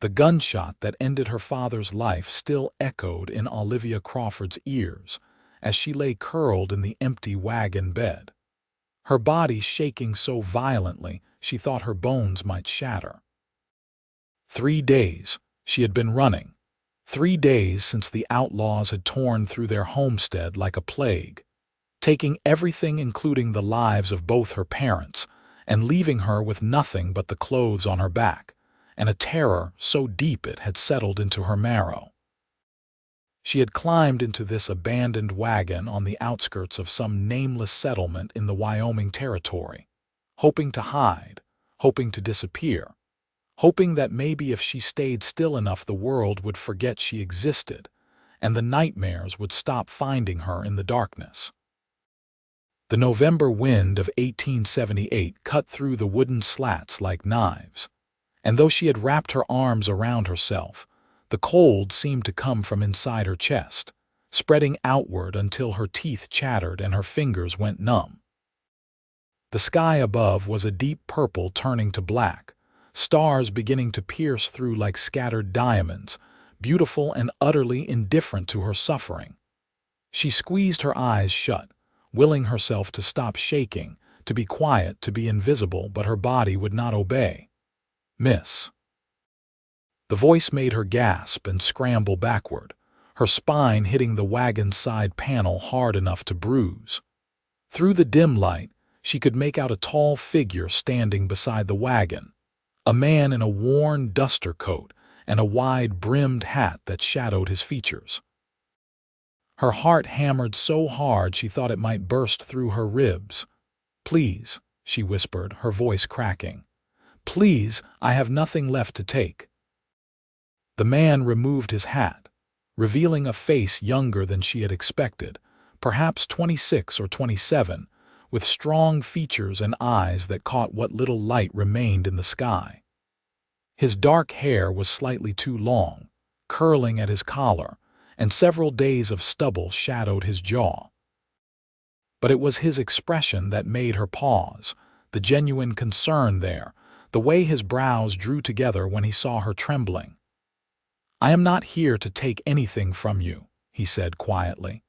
The gunshot that ended her father's life still echoed in Olivia Crawford's ears as she lay curled in the empty wagon bed, her body shaking so violently she thought her bones might shatter. 3 days she had been running. 3 days since the outlaws had torn through their homestead like a plague, taking everything including the lives of both her parents and leaving her with nothing but the clothes on her back and a terror so deep it had settled into her marrow. She had climbed into this abandoned wagon on the outskirts of some nameless settlement in the Wyoming Territory, hoping to hide, hoping to disappear, hoping that maybe if she stayed still enough the world would forget she existed and the nightmares would stop finding her in the darkness. The November wind of 1878 cut through the wooden slats like knives, and though she had wrapped her arms around herself, the cold seemed to come from inside her chest, spreading outward until her teeth chattered and her fingers went numb. The sky above was a deep purple turning to black, stars beginning to pierce through like scattered diamonds, beautiful and utterly indifferent to her suffering. She squeezed her eyes shut, willing herself to stop shaking, to be quiet, to be invisible, but her body would not obey. "Miss." The voice made her gasp and scramble backward, her spine hitting the wagon's side panel hard enough to bruise. Through the dim light, she could make out a tall figure standing beside the wagon, a man in a worn duster coat and a wide-brimmed hat that shadowed his features. Her heart hammered so hard she thought it might burst through her ribs. "Please," she whispered, her voice cracking. "Please, I have nothing left to take." The man removed his hat, revealing a face younger than she had expected, perhaps 26 or 27, with strong features and eyes that caught what little light remained in the sky. His dark hair was slightly too long, curling at his collar, and several days of stubble shadowed his jaw. But it was his expression that made her pause, the genuine concern there, the way his brows drew together when he saw her trembling. "I am not here to take anything from you," he said quietly.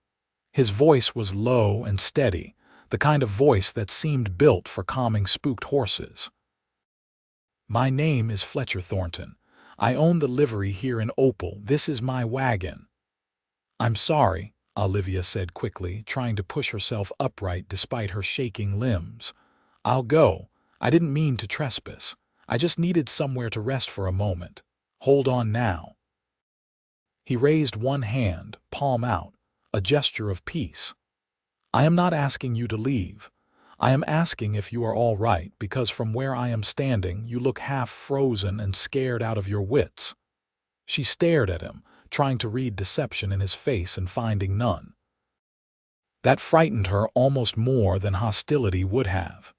His voice was low and steady, the kind of voice that seemed built for calming spooked horses. "My name is Fletcher Thornton. I own the livery here in Opal. This is my wagon." "I'm sorry," Olivia said quickly, trying to push herself upright despite her shaking limbs. "I'll go. I didn't mean to trespass. I just needed somewhere to rest for a moment. Hold on now." He raised one hand, palm out, a gesture of peace. "I am not asking you to leave. I am asking if you are all right, because from where I am standing you look half frozen and scared out of your wits." She stared at him, trying to read deception in his face and finding none. That frightened her almost more than hostility would have.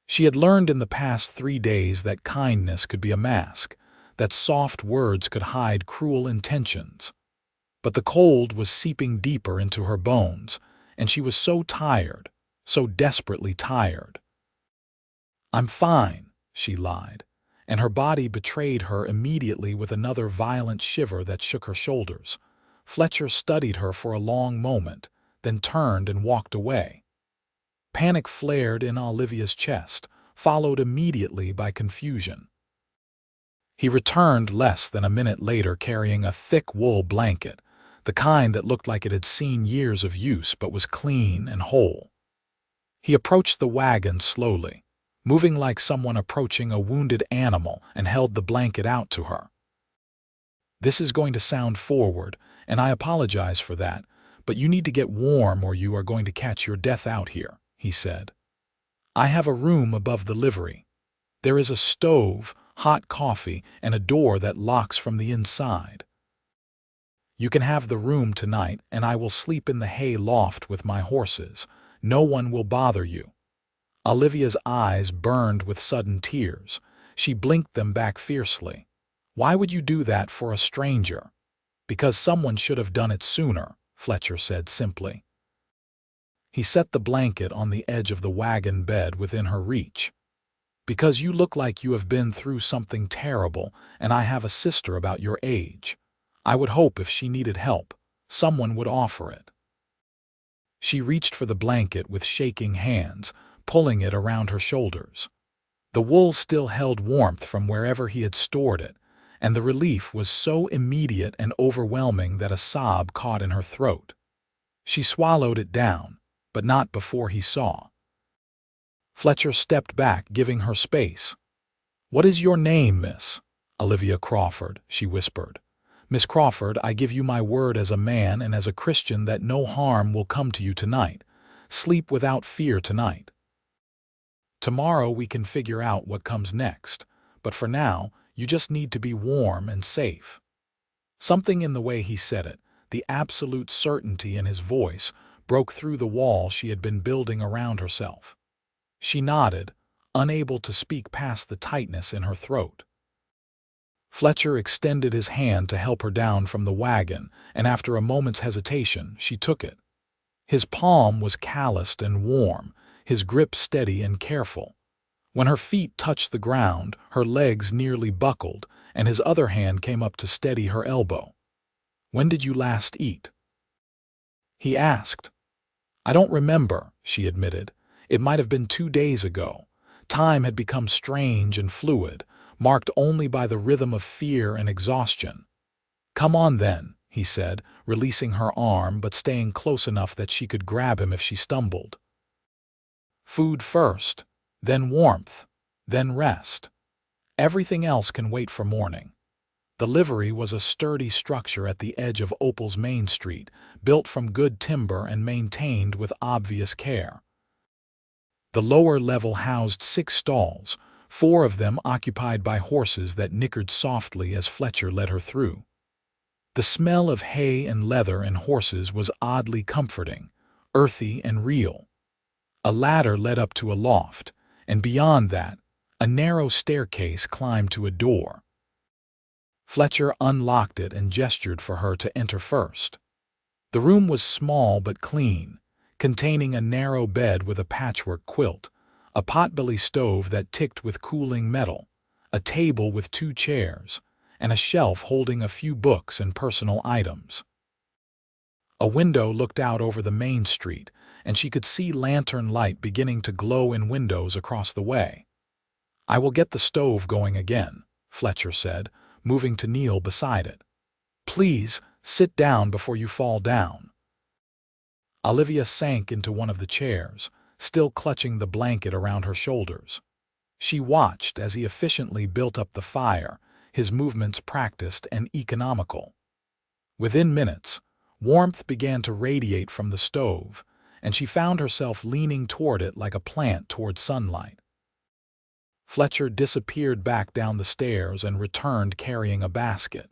She had learned in the past 3 days that kindness could be a mask, that soft words could hide cruel intentions. But the cold was seeping deeper into her bones, and she was so tired, so desperately tired. "I'm fine," she lied, and her body betrayed her immediately with another violent shiver that shook her shoulders. Fletcher studied her for a long moment, then turned and walked away. Panic flared in Olivia's chest, followed immediately by confusion. He returned less than a minute later carrying a thick wool blanket, the kind that looked like it had seen years of use but was clean and whole. He approached the wagon slowly, moving like someone approaching a wounded animal, and held the blanket out to her. "This is going to sound forward, and I apologize for that, but you need to get warm or you are going to catch your death out here," he said. "I have a room above the livery. There is a stove, hot coffee, and a door that locks from the inside. You can have the room tonight, and I will sleep in the hay loft with my horses. No one will bother you." Olivia's eyes burned with sudden tears. She blinked them back fiercely. "Why would you do that for a stranger?" "Because someone should have done it sooner," Fletcher said simply. He set the blanket on the edge of the wagon bed within her reach. Because you look like you have been through something terrible, and I have a sister about your age. I would hope if she needed help, someone would offer it." She reached for the blanket with shaking hands, pulling it around her shoulders. The wool still held warmth from wherever he had stored it, and the relief was so immediate and overwhelming that a sob caught in her throat. She swallowed it down, but not before he saw. Fletcher stepped back, giving her space. "What is your name, Miss?" "Olivia Crawford," she whispered. "Miss Crawford, I give you my word as a man and as a Christian that no harm will come to you tonight. Sleep without fear tonight. Tomorrow we can figure out what comes next, but for now, you just need to be warm and safe." Something in the way he said it, the absolute certainty in his voice, broke through the wall she had been building around herself. She nodded, unable to speak past the tightness in her throat. Fletcher extended his hand to help her down from the wagon, and after a moment's hesitation, she took it. His palm was calloused and warm, his grip steady and careful. When her feet touched the ground, her legs nearly buckled, and his other hand came up to steady her elbow. "When did you last eat?" he asked. "I don't remember," she admitted. "It might have been 2 days ago." Time had become strange and fluid, marked only by the rhythm of fear and exhaustion. "Come on then," he said, releasing her arm but staying close enough that she could grab him if she stumbled. "Food first, then warmth, then rest. Everything else can wait for morning." The livery was a sturdy structure at the edge of Opal's Main Street, built from good timber and maintained with obvious care. The lower level housed 6 stalls, 4 of them occupied by horses that nickered softly as Fletcher led her through. The smell of hay and leather and horses was oddly comforting, earthy and real. A ladder led up to a loft, and beyond that, a narrow staircase climbed to a door. Fletcher unlocked it and gestured for her to enter first. The room was small but clean, containing a narrow bed with a patchwork quilt, a potbelly stove that ticked with cooling metal, a table with 2 chairs, and a shelf holding a few books and personal items. A window looked out over the main street, and she could see lantern light beginning to glow in windows across the way. "I will get the stove going again," Fletcher said, moving to kneel beside it. "Please, sit down before you fall down." Olivia sank into one of the chairs, still clutching the blanket around her shoulders. She watched as he efficiently built up the fire, his movements practiced and economical. Within minutes, warmth began to radiate from the stove, and she found herself leaning toward it like a plant toward sunlight. Fletcher disappeared back down the stairs and returned carrying a basket.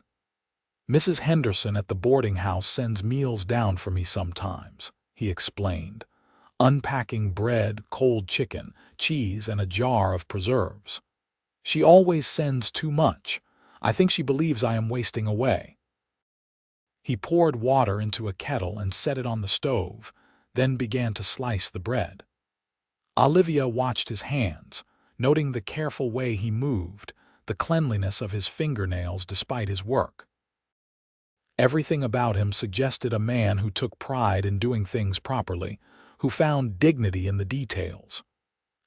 "Mrs. Henderson at the boarding house sends meals down for me sometimes," he explained, unpacking bread, cold chicken, cheese, and a jar of preserves. "She always sends too much. I think she believes I am wasting away." He poured water into a kettle and set it on the stove, then began to slice the bread. Olivia watched his hands, noting the careful way he moved, the cleanliness of his fingernails despite his work. Everything about him suggested a man who took pride in doing things properly, who found dignity in the details.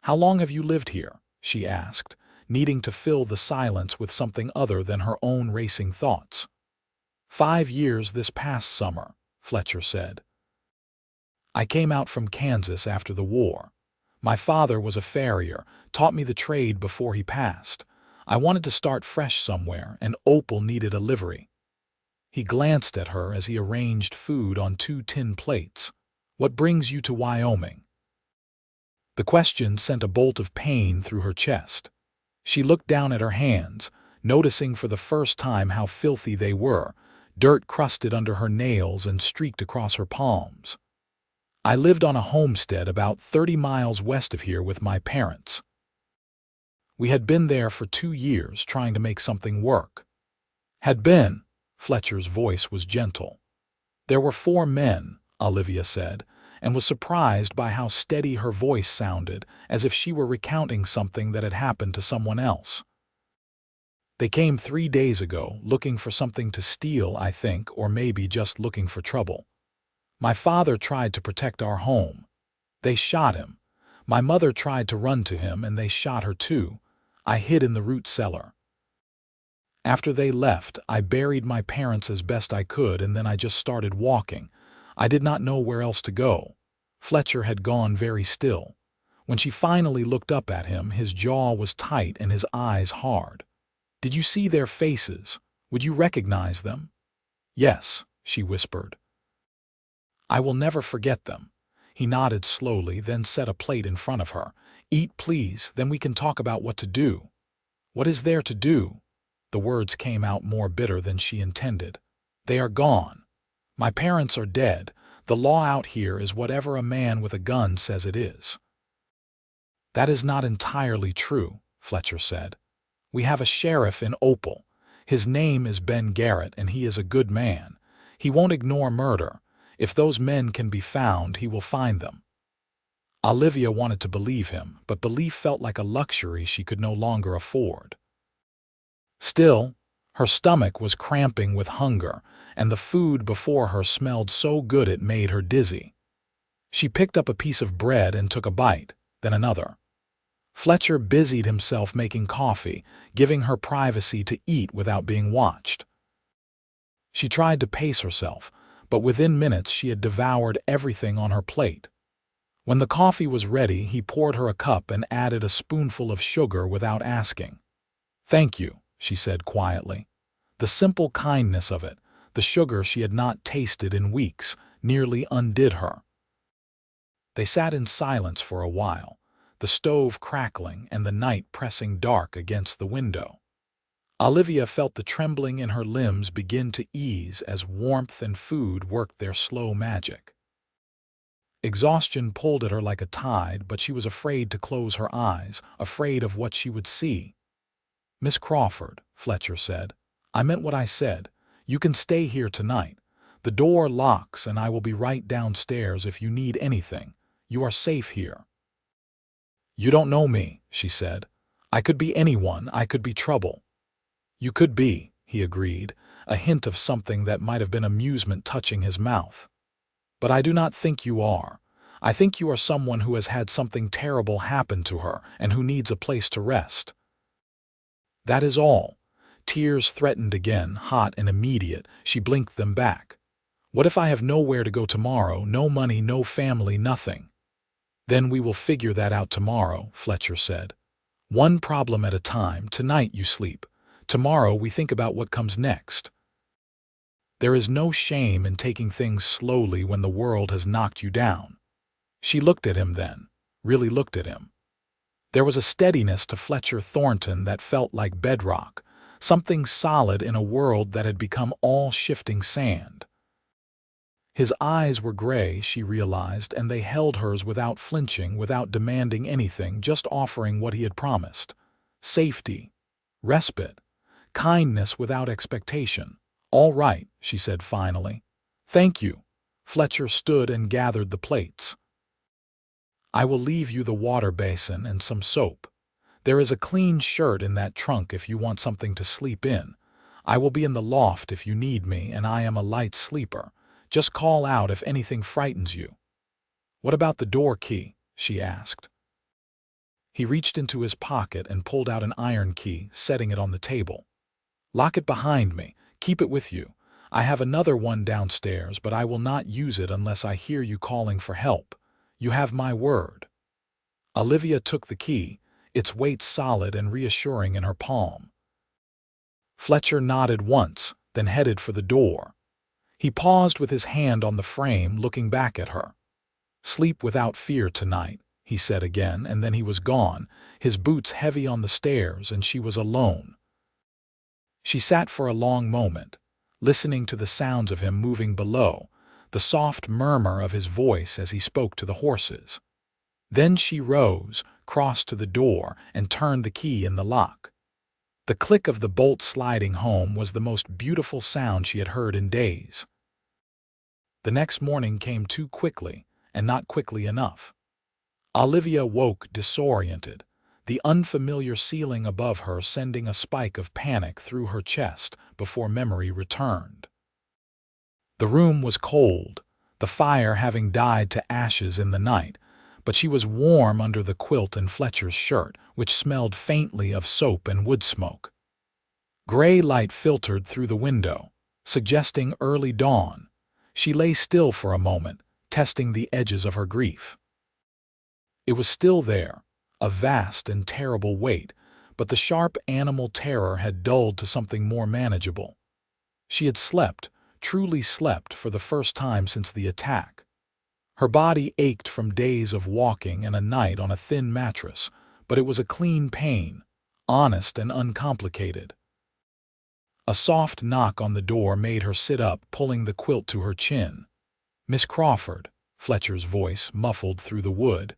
"How long have you lived here?" she asked, needing to fill the silence with something other than her own racing thoughts. 5 years this past summer," Fletcher said. "I came out from Kansas after the war. My father was a farrier, taught me the trade before he passed. I wanted to start fresh somewhere, and Opal needed a livery." He glanced at her as he arranged food on 2 tin plates. "What brings you to Wyoming?" The question sent a bolt of pain through her chest. She looked down at her hands, noticing for the first time how filthy they were, dirt crusted under her nails and streaked across her palms. "I lived on a homestead about 30 miles west of here with my parents. We had been there for 2 years trying to make something work." "Had been?" Fletcher's voice was gentle. "There were 4 men," Olivia said, and was surprised by how steady her voice sounded, as if she were recounting something that had happened to someone else. "They came 3 days ago, looking for something to steal, I think, or maybe just looking for trouble. My father tried to protect our home. They shot him. My mother tried to run to him, and they shot her too. I hid in the root cellar. After they left, I buried my parents as best I could, and then I just started walking. I did not know where else to go." Fletcher had gone very still. When she finally looked up at him, his jaw was tight and his eyes hard. "Did you see their faces? Would you recognize them?" "Yes," she whispered. "I will never forget them." He nodded slowly, then set a plate in front of her. "Eat, please, then we can talk about what to do." "What is there to do?" The words came out more bitter than she intended. "They are gone. My parents are dead. The law out here is whatever a man with a gun says it is." "That is not entirely true," Fletcher said. "We have a sheriff in Opal. His name is Ben Garrett, and he is a good man. He won't ignore murder. If those men can be found, he will find them." Olivia wanted to believe him, but belief felt like a luxury she could no longer afford. Still, her stomach was cramping with hunger, and the food before her smelled so good it made her dizzy. She picked up a piece of bread and took a bite, then another. Fletcher busied himself making coffee, giving her privacy to eat without being watched. She tried to pace herself, but within minutes she had devoured everything on her plate. When the coffee was ready, he poured her a cup and added a spoonful of sugar without asking. "Thank you," she said quietly. The simple kindness of it, the sugar she had not tasted in weeks, nearly undid her. They sat in silence for a while, the stove crackling and the night pressing dark against the window. Olivia felt the trembling in her limbs begin to ease as warmth and food worked their slow magic. Exhaustion pulled at her like a tide, but she was afraid to close her eyes, afraid of what she would see. "Miss Crawford," Fletcher said, "I meant what I said. You can stay here tonight. The door locks and I will be right downstairs if you need anything. You are safe here." "You don't know me," she said. "I could be anyone. I could be trouble." "You could be," he agreed, a hint of something that might have been amusement touching his mouth. "But I do not think you are. I think you are someone who has had something terrible happen to her and who needs a place to rest." That is all. Tears threatened again, hot and immediate. She blinked them back. "What if I have nowhere to go tomorrow, no money, no family, nothing?" "Then we will figure that out tomorrow," Fletcher said. "One problem at a time. Tonight you sleep. Tomorrow we think about what comes next." There is no shame in taking things slowly when the world has knocked you down. She looked at him then, really looked at him. There was a steadiness to Fletcher Thornton that felt like bedrock, something solid in a world that had become all shifting sand. His eyes were gray, she realized, and they held hers without flinching, without demanding anything, just offering what he had promised. Safety, respite, kindness without expectation. "All right," she said finally. "Thank you." Fletcher stood and gathered the plates. "I will leave you the water basin and some soap. There is a clean shirt in that trunk if you want something to sleep in. I will be in the loft if you need me, and I am a light sleeper. Just call out if anything frightens you." "What about the door key?" she asked. He reached into his pocket and pulled out an iron key, setting it on the table. "Lock it behind me. Keep it with you. I have another one downstairs, but I will not use it unless I hear you calling for help. You have my word." Olivia took the key, its weight solid and reassuring in her palm. Fletcher nodded once, then headed for the door. He paused with his hand on the frame, looking back at her. "Sleep without fear tonight," he said again, and then he was gone, his boots heavy on the stairs, and she was alone. She sat for a long moment, listening to the sounds of him moving below, the soft murmur of his voice as he spoke to the horses. Then she rose, crossed to the door, and turned the key in the lock. The click of the bolt sliding home was the most beautiful sound she had heard in days. The next morning came too quickly, and not quickly enough. Olivia woke disoriented, the unfamiliar ceiling above her sending a spike of panic through her chest before memory returned. The room was cold, the fire having died to ashes in the night, but she was warm under the quilt and Fletcher's shirt, which smelled faintly of soap and wood smoke. Gray light filtered through the window, suggesting early dawn. She lay still for a moment, testing the edges of her grief. It was still there, a vast and terrible weight, but the sharp animal terror had dulled to something more manageable. She had slept, truly slept, for the first time since the attack. Her body ached from days of walking and a night on a thin mattress, but it was a clean pain, honest and uncomplicated. A soft knock on the door made her sit up, pulling the quilt to her chin. "Miss Crawford," Fletcher's voice muffled through the wood.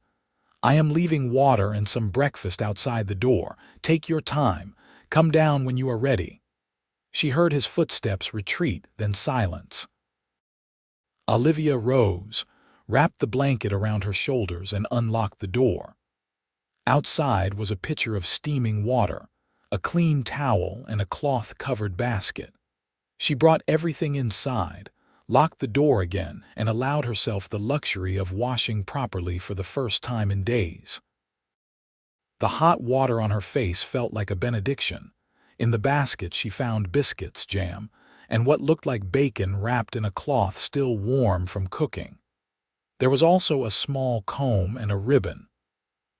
"I am leaving water and some breakfast outside the door. Take your time. Come down when you are ready." She heard his footsteps retreat, then silence. Olivia rose, wrapped the blanket around her shoulders, and unlocked the door. Outside was a pitcher of steaming water, a clean towel, and a cloth-covered basket. She brought everything inside, locked the door again, and allowed herself the luxury of washing properly for the first time in days. The hot water on her face felt like a benediction. In the basket she found biscuits, jam, and what looked like bacon wrapped in a cloth still warm from cooking. There was also a small comb and a ribbon.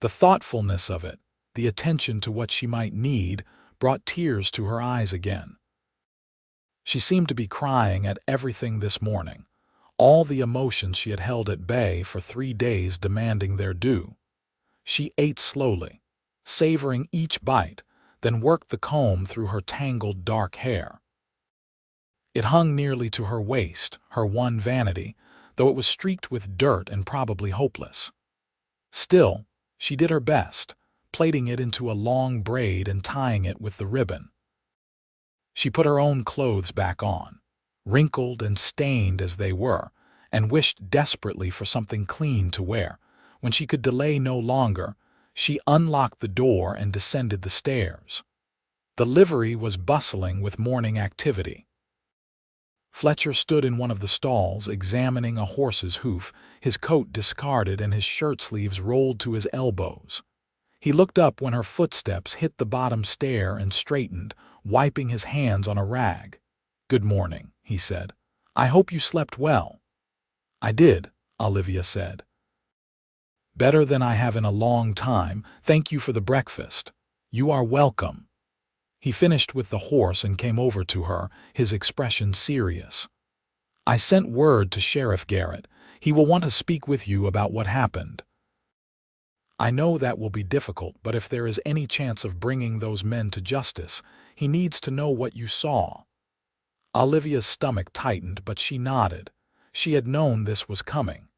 The thoughtfulness of it, the attention to what she might need, brought tears to her eyes again. She seemed to be crying at everything this morning, all the emotions she had held at bay for 3 days demanding their due. She ate slowly, savoring each bite, then worked the comb through her tangled dark hair. It hung nearly to her waist, her one vanity, though it was streaked with dirt and probably hopeless. Still, she did her best, plaiting it into a long braid and tying it with the ribbon. She put her own clothes back on, wrinkled and stained as they were, and wished desperately for something clean to wear. When she could delay no longer, she unlocked the door and descended the stairs. The livery was bustling with morning activity. Fletcher stood in one of the stalls examining a horse's hoof, his coat discarded and his shirt sleeves rolled to his elbows. He looked up when her footsteps hit the bottom stair and straightened, wiping his hands on a rag. "Good morning," he said. "I hope you slept well." "I did," Olivia said. "Better than I have in a long time. Thank you for the breakfast." "You are welcome." He finished with the horse and came over to her, his expression serious. "I sent word to Sheriff Garrett. He will want to speak with you about what happened. I know that will be difficult, but if there is any chance of bringing those men to justice, he needs to know what you saw." Olivia's stomach tightened, but she nodded. She had known this was coming.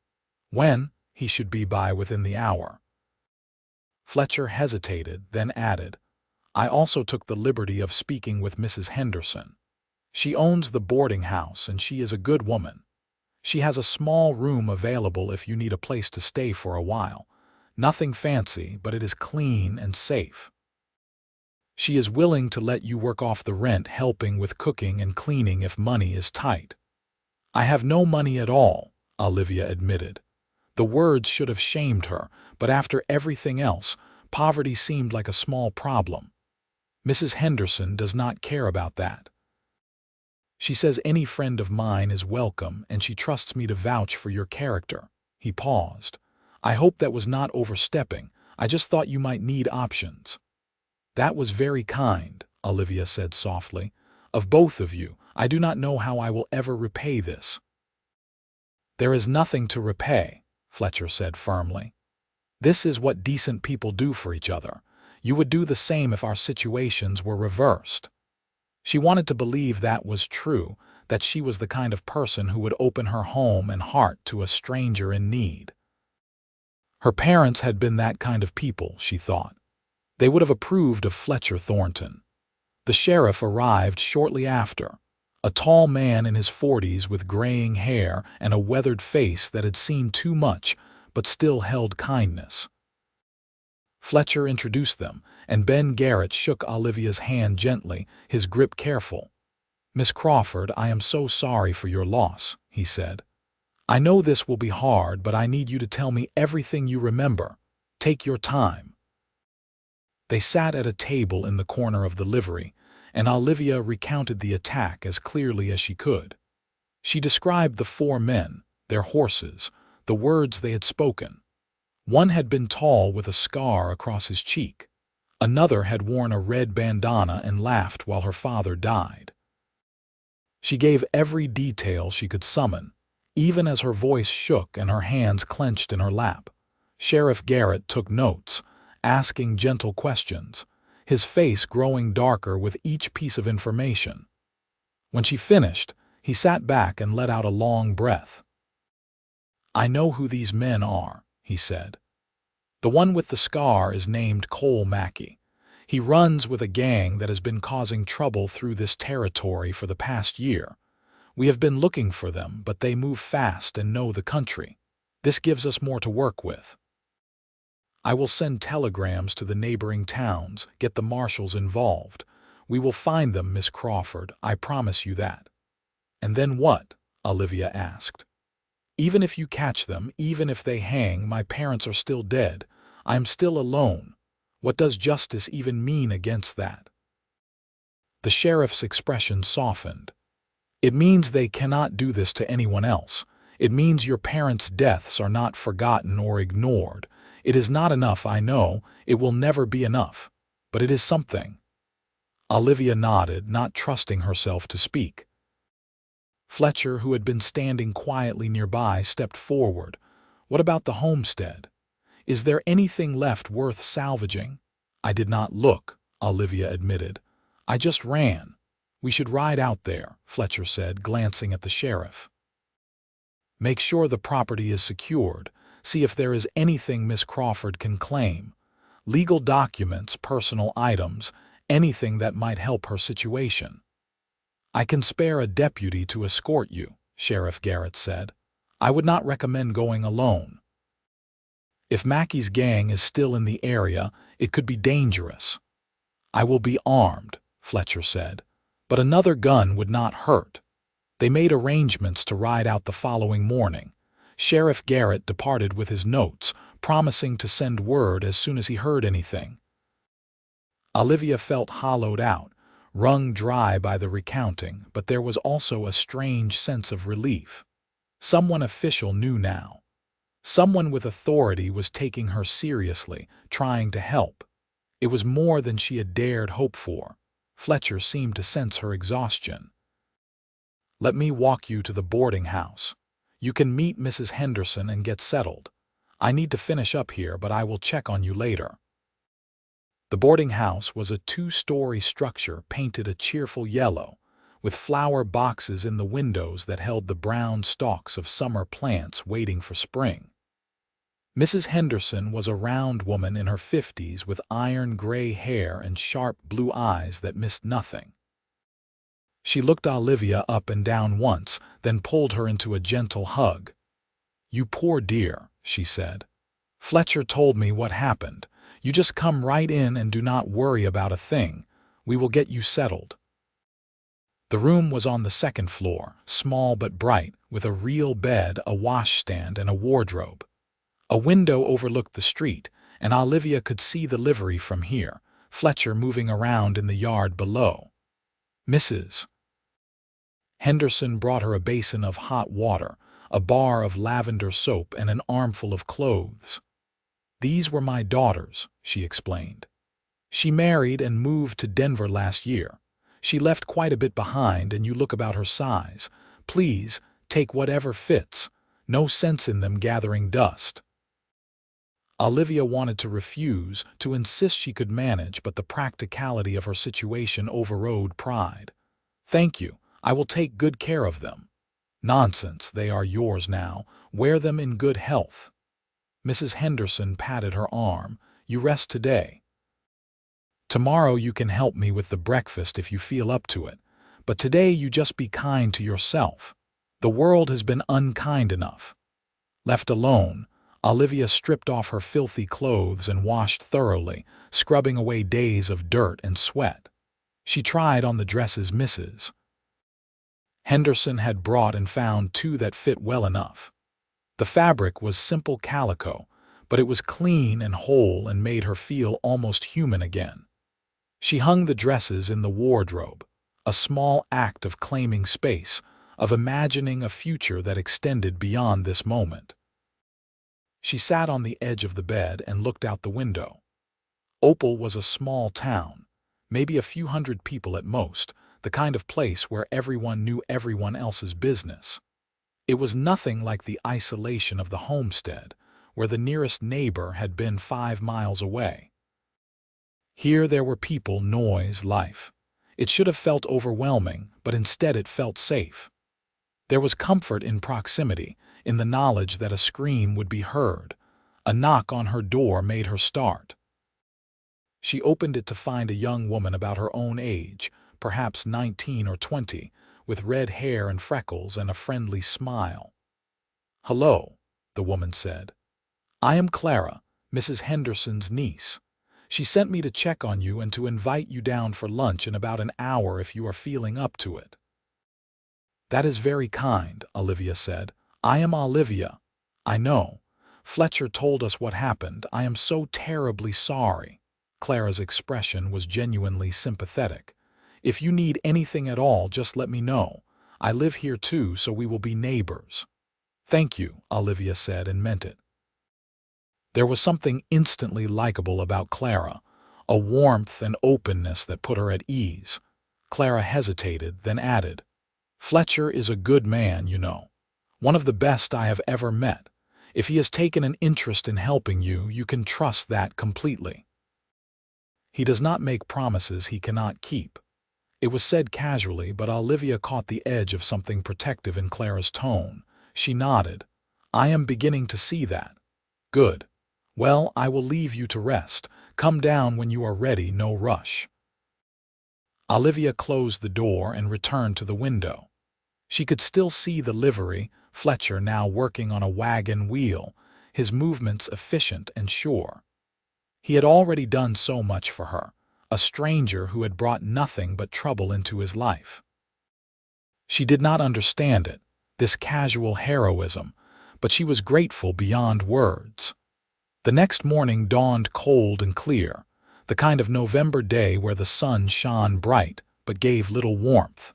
When? He should be by within the hour. Fletcher hesitated, then added, "I also took the liberty of speaking with Mrs. Henderson. She owns the boarding house, and she is a good woman. She has a small room available if you need a place to stay for a while. Nothing fancy, but it is clean and safe. She is willing to let you work off the rent, helping with cooking and cleaning if money is tight." "I have no money at all," Olivia admitted. The words should have shamed her, but after everything else, poverty seemed like a small problem. "Mrs. Henderson does not care about that. She says any friend of mine is welcome, and she trusts me to vouch for your character." He paused. "I hope that was not overstepping. I just thought you might need options." "That was very kind," Olivia said softly. "Of both of you, I do not know how I will ever repay this." "There is nothing to repay," Fletcher said firmly. "This is what decent people do for each other. You would do the same if our situations were reversed." She wanted to believe that was true, that she was the kind of person who would open her home and heart to a stranger in need. Her parents had been that kind of people, she thought. They would have approved of Fletcher Thornton. The sheriff arrived shortly after. A tall man in his 40s with graying hair and a weathered face that had seen too much but still held kindness. Fletcher introduced them, and Ben Garrett shook Olivia's hand gently, his grip careful. "Miss Crawford, I am so sorry for your loss," he said. "I know this will be hard, but I need you to tell me everything you remember. Take your time." They sat at a table in the corner of the livery, and Olivia recounted the attack as clearly as she could. She described the 4 men, their horses, the words they had spoken. One had been tall with a scar across his cheek. Another had worn a red bandana and laughed while her father died. She gave every detail she could summon, even as her voice shook and her hands clenched in her lap. Sheriff Garrett took notes, asking gentle questions, his face growing darker with each piece of information. When she finished, he sat back and let out a long breath. "I know who these men are," he said. "The one with the scar is named Cole Mackey. He runs with a gang that has been causing trouble through this territory for the past year. We have been looking for them, but they move fast and know the country. This gives us more to work with. I will send telegrams to the neighboring towns, get the marshals involved. We will find them, Miss Crawford, I promise you that." "And then what?" Olivia asked. "Even if you catch them, even if they hang, my parents are still dead. I am still alone. What does justice even mean against that?" The sheriff's expression softened. "It means they cannot do this to anyone else. It means your parents' deaths are not forgotten or ignored. It is not enough, I know. It will never be enough. But it is something." Olivia nodded, not trusting herself to speak. Fletcher, who had been standing quietly nearby, stepped forward. "What about the homestead? Is there anything left worth salvaging?" "I did not look," Olivia admitted. "I just ran." "We should ride out there," Fletcher said, glancing at the sheriff. "Make sure the property is secured. See if there is anything Miss Crawford can claim. Legal documents, personal items, anything that might help her situation." "I can spare a deputy to escort you," Sheriff Garrett said. "I would not recommend going alone. If Mackey's gang is still in the area, it could be dangerous." "I will be armed," Fletcher said. "But another gun would not hurt." They made arrangements to ride out the following morning. Sheriff Garrett departed with his notes, promising to send word as soon as he heard anything. Olivia felt hollowed out, wrung dry by the recounting, but there was also a strange sense of relief. Someone official knew now. Someone with authority was taking her seriously, trying to help. It was more than she had dared hope for. Fletcher seemed to sense her exhaustion. "Let me walk you to the boarding house. You can meet Mrs. Henderson and get settled. I need to finish up here, but I will check on you later." The boarding house was a 2-story structure painted a cheerful yellow, with flower boxes in the windows that held the brown stalks of summer plants waiting for spring. Mrs. Henderson was a round woman in her 50s with iron gray hair and sharp blue eyes that missed nothing. She looked Olivia up and down once, then pulled her into a gentle hug. "You poor dear," she said. "Fletcher told me what happened. You just come right in and do not worry about a thing. We will get you settled." The room was on the 2nd floor, small but bright, with a real bed, a washstand, and a wardrobe. A window overlooked the street, and Olivia could see the livery from here, Fletcher moving around in the yard below. Mrs. Henderson brought her a basin of hot water, a bar of lavender soap, and an armful of clothes. "These were my daughters," she explained. "She married and moved to Denver last year. She left quite a bit behind, and you look about her size. Please, take whatever fits. No sense in them gathering dust." Olivia wanted to refuse, to insist she could manage, but the practicality of her situation overrode pride. "Thank you. I will take good care of them." "Nonsense, they are yours now. Wear them in good health." Mrs. Henderson patted her arm. "You rest today. Tomorrow you can help me with the breakfast if you feel up to it, But today you just be kind to yourself. The world has been unkind enough." Left alone, Olivia stripped off her filthy clothes and washed thoroughly, scrubbing away days of dirt and sweat. She tried on the dresses Mrs. Henderson had brought and found two that fit well enough. The fabric was simple calico, but it was clean and whole and made her feel almost human again. She hung the dresses in the wardrobe, a small act of claiming space, of imagining a future that extended beyond this moment. She sat on the edge of the bed and looked out the window. Opal was a small town, maybe a few hundred people at most, the kind of place where everyone knew everyone else's business. It was nothing like the isolation of the homestead, where the nearest neighbor had been 5 miles away. Here there were people, noise, life. It should have felt overwhelming, but instead it felt safe. There was comfort in proximity, in the knowledge that a scream would be heard. A knock on her door made her start. She opened it to find a young woman about her own age, perhaps 19 or 20, with red hair and freckles and a friendly smile. "Hello," the woman said. "I am Clara, Mrs. Henderson's niece. She sent me to check on you and to invite you down for lunch in about an hour if you are feeling up to it." "That is very kind," Olivia said. "I am Olivia. I know. Fletcher told us what happened. I am so terribly sorry." Clara's expression was genuinely sympathetic. "If you need anything at all, just let me know. I live here too, so we will be neighbors." "Thank you," Olivia said and meant it. There was something instantly likable about Clara, a warmth and openness that put her at ease. Clara hesitated, then added, "Fletcher is a good man, you know. One of the best I have ever met. If he has taken an interest in helping you, you can trust that completely. He does not make promises he cannot keep." It was said casually, but Olivia caught the edge of something protective in Clara's tone. She nodded. "I am beginning to see that." "Good. Well, I will leave you to rest. Come down when you are ready, no rush." Olivia closed the door and returned to the window. She could still see the livery, Fletcher now working on a wagon wheel, his movements efficient and sure. He had already done so much for her, a stranger who had brought nothing but trouble into his life. She did not understand it, this casual heroism, but she was grateful beyond words. The next morning dawned cold and clear, the kind of November day where the sun shone bright but gave little warmth.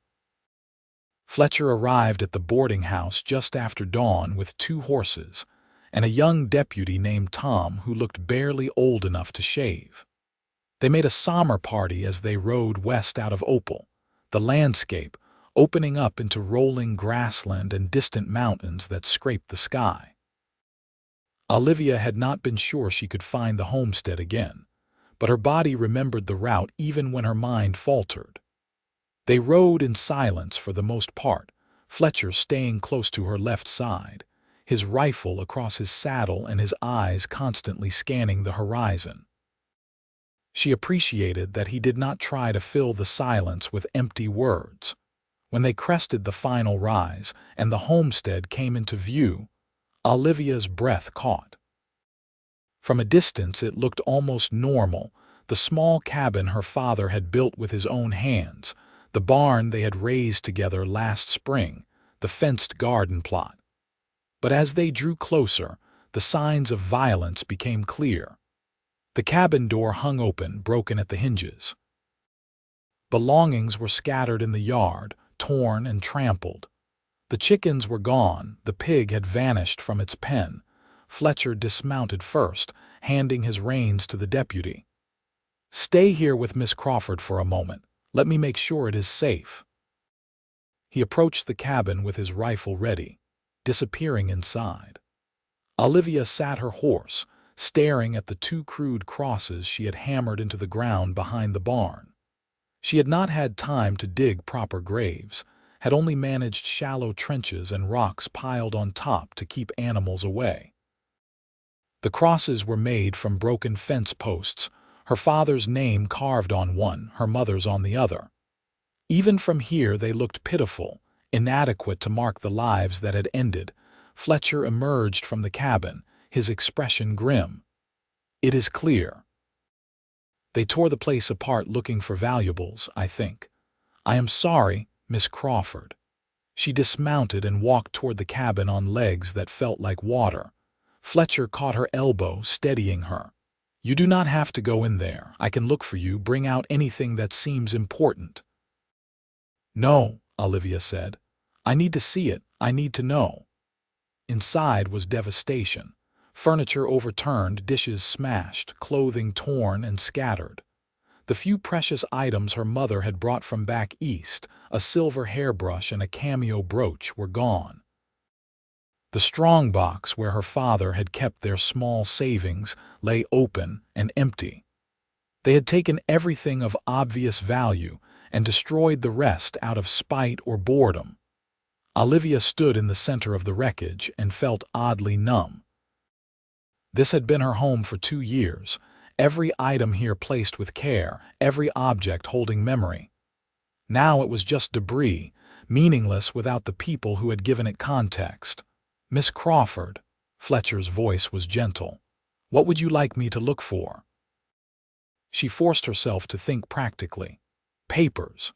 Fletcher arrived at the boarding house just after dawn with 2 horses and a young deputy named Tom who looked barely old enough to shave. They made a summer party as they rode west out of Opal, the landscape opening up into rolling grassland and distant mountains that scraped the sky. Olivia had not been sure she could find the homestead again, but her body remembered the route even when her mind faltered. They rode in silence for the most part, Fletcher staying close to her left side, his rifle across his saddle and his eyes constantly scanning the horizon. She appreciated that he did not try to fill the silence with empty words. When they crested the final rise and the homestead came into view, Olivia's breath caught. From a distance it looked almost normal, the small cabin her father had built with his own hands, the barn they had raised together last spring, the fenced garden plot. But as they drew closer, the signs of violence became clear. The cabin door hung open, broken at the hinges. Belongings were scattered in the yard, torn and trampled. The chickens were gone, the pig had vanished from its pen. Fletcher dismounted first, handing his reins to the deputy. "Stay here with Miss Crawford for a moment. Let me make sure it is safe." He approached the cabin with his rifle ready, disappearing inside. Olivia sat her horse, staring at the 2 crude crosses she had hammered into the ground behind the barn. She had not had time to dig proper graves, had only managed shallow trenches and rocks piled on top to keep animals away. The crosses were made from broken fence posts, her father's name carved on one, her mother's on the other. Even from here they looked pitiful, inadequate to mark the lives that had ended. Fletcher emerged from the cabin, his expression grim. "It is clear. They tore the place apart looking for valuables, I think. I am sorry, Miss Crawford." She dismounted and walked toward the cabin on legs that felt like water. Fletcher caught her elbow, steadying her. "You do not have to go in there. I can look for you, bring out anything that seems important." "No," Olivia said. "I need to see it. I need to know." Inside was devastation. Furniture overturned, dishes smashed, clothing torn and scattered. The few precious items her mother had brought from back east, a silver hairbrush and a cameo brooch, were gone. The strongbox where her father had kept their small savings lay open and empty. They had taken everything of obvious value and destroyed the rest out of spite or boredom. Olivia stood in the center of the wreckage and felt oddly numb. This had been her home for 2 years, every item here placed with care, every object holding memory. Now it was just debris, meaningless without the people who had given it context. "Miss Crawford," Fletcher's voice was gentle, "what would you like me to look for?" She forced herself to think practically. "Papers.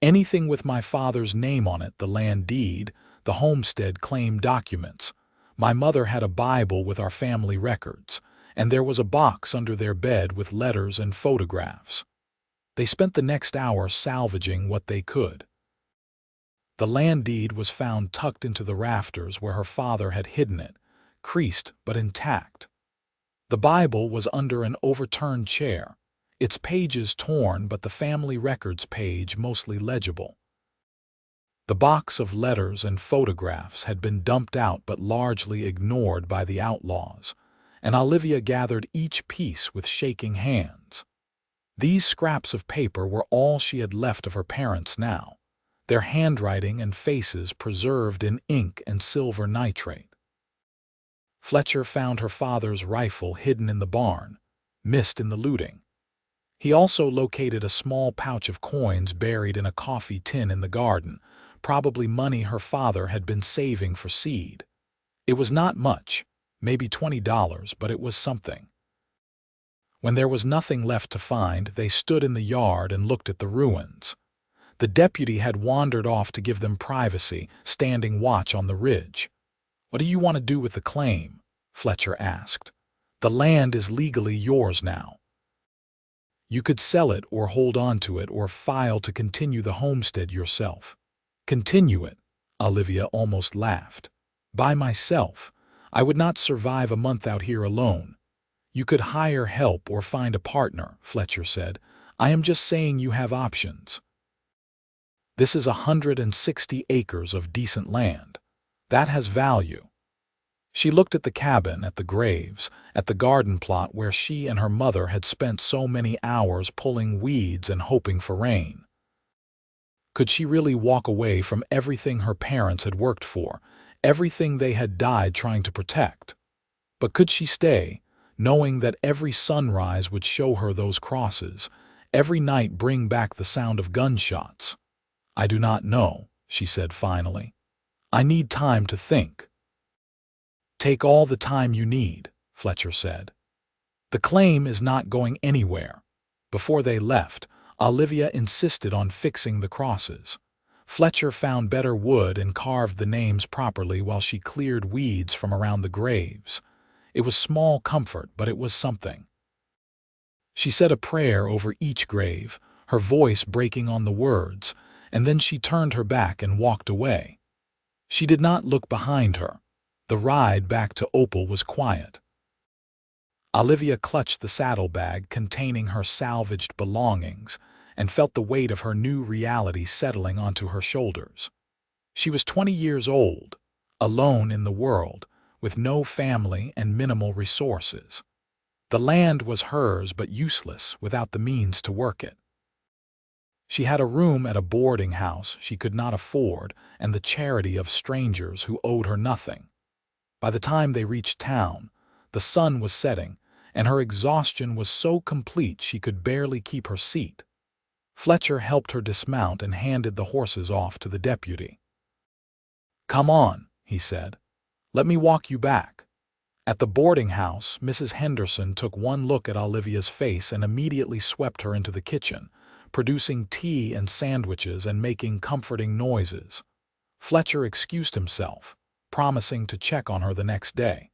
Anything with my father's name on it, the land deed, the homestead claim documents. My mother had a Bible with our family records, and there was a box under their bed with letters and photographs." They spent the next hour salvaging what they could. The land deed was found tucked into the rafters where her father had hidden it, creased but intact. The Bible was under an overturned chair, its pages torn but the family records page mostly legible. The box of letters and photographs had been dumped out but largely ignored by the outlaws, and Olivia gathered each piece with shaking hands. These scraps of paper were all she had left of her parents now, their handwriting and faces preserved in ink and silver nitrate. Fletcher found her father's rifle hidden in the barn, missed in the looting. He also located a small pouch of coins buried in a coffee tin in the garden, probably money her father had been saving for seed. It was not much, maybe $20, but it was something. When there was nothing left to find, they stood in the yard and looked at the ruins. The deputy had wandered off to give them privacy, standing watch on the ridge. "What do you want to do with the claim?" Fletcher asked. "The land is legally yours now. You could sell it or hold on to it or file to continue the homestead yourself." "Continue it," Olivia almost laughed. "By myself. I would not survive a month out here alone." "You could hire help or find a partner," Fletcher said. "I am just saying you have options. This is 160 acres of decent land. That has value." She looked at the cabin, at the graves, at the garden plot where she and her mother had spent so many hours pulling weeds and hoping for rain. Could she really walk away from everything her parents had worked for, everything they had died trying to protect? But could she stay, knowing that every sunrise would show her those crosses, every night bring back the sound of gunshots? "I do not know," she said finally. "I need time to think." "Take all the time you need," Fletcher said. "The claim is not going anywhere." Before they left, Olivia insisted on fixing the crosses. Fletcher found better wood and carved the names properly while she cleared weeds from around the graves. It was small comfort, but it was something. She said a prayer over each grave, her voice breaking on the words, and then she turned her back and walked away. She did not look behind her. The ride back to Opal was quiet. Olivia clutched the saddlebag containing her salvaged belongings and felt the weight of her new reality settling onto her shoulders. She was 20 years old, alone in the world, with no family and minimal resources. The land was hers but useless without the means to work it. She had a room at a boarding house she could not afford and the charity of strangers who owed her nothing. By the time they reached town, the sun was setting, and her exhaustion was so complete she could barely keep her seat. Fletcher helped her dismount and handed the horses off to the deputy. "Come on," he said. "Let me walk you back." At the boarding house, Mrs. Henderson took one look at Olivia's face and immediately swept her into the kitchen, producing tea and sandwiches and making comforting noises. Fletcher excused himself, promising to check on her the next day.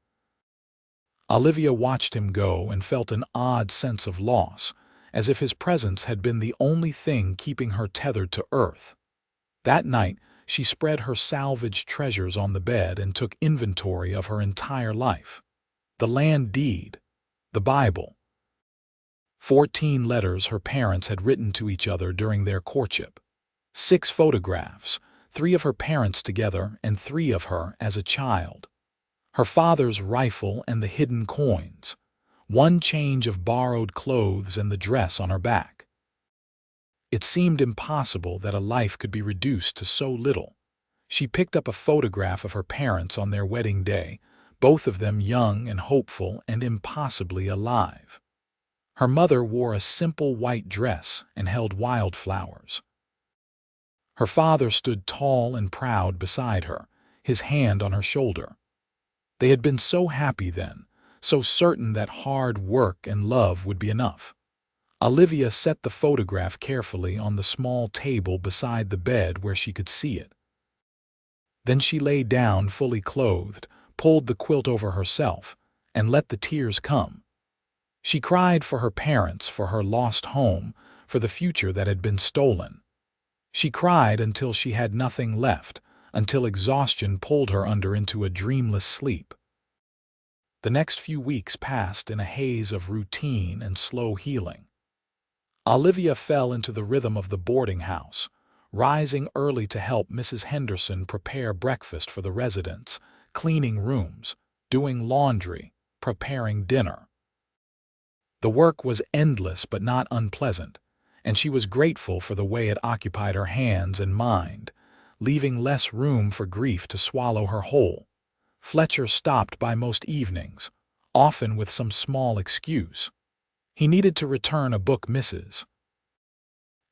Olivia watched him go and felt an odd sense of loss, as if his presence had been the only thing keeping her tethered to earth. That night, she spread her salvaged treasures on the bed and took inventory of her entire life. The land deed, the Bible, 14 letters her parents had written to each other during their courtship, 6 photographs, 3 of her parents together and 3 of her as a child, her father's rifle and the hidden coins, 1 change of borrowed clothes and the dress on her back. It seemed impossible that a life could be reduced to so little. She picked up a photograph of her parents on their wedding day, both of them young and hopeful and impossibly alive. Her mother wore a simple white dress and held wildflowers. Her father stood tall and proud beside her, his hand on her shoulder. They had been so happy then, so certain that hard work and love would be enough. Olivia set the photograph carefully on the small table beside the bed where she could see it. Then she lay down fully clothed, pulled the quilt over herself, and let the tears come. She cried for her parents, for her lost home, for the future that had been stolen. She cried until she had nothing left, until exhaustion pulled her under into a dreamless sleep. The next few weeks passed in a haze of routine and slow healing. Olivia fell into the rhythm of the boarding house, rising early to help Mrs. Henderson prepare breakfast for the residents, cleaning rooms, doing laundry, preparing dinner. The work was endless but not unpleasant, and she was grateful for the way it occupied her hands and mind, leaving less room for grief to swallow her whole. Fletcher stopped by most evenings, often with some small excuse. He needed to return a book Mrs.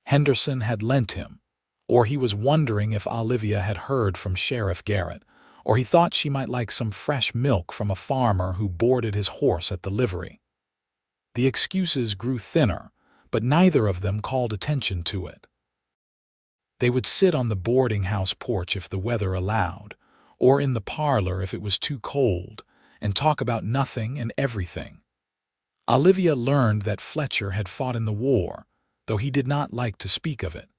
Henderson had lent him, or he was wondering if Olivia had heard from Sheriff Garrett, or he thought she might like some fresh milk from a farmer who boarded his horse at the livery. The excuses grew thinner, but neither of them called attention to it. They would sit on the boarding house porch if the weather allowed, or in the parlor if it was too cold, and talk about nothing and everything. Olivia learned that Fletcher had fought in the war, though he did not like to speak of it.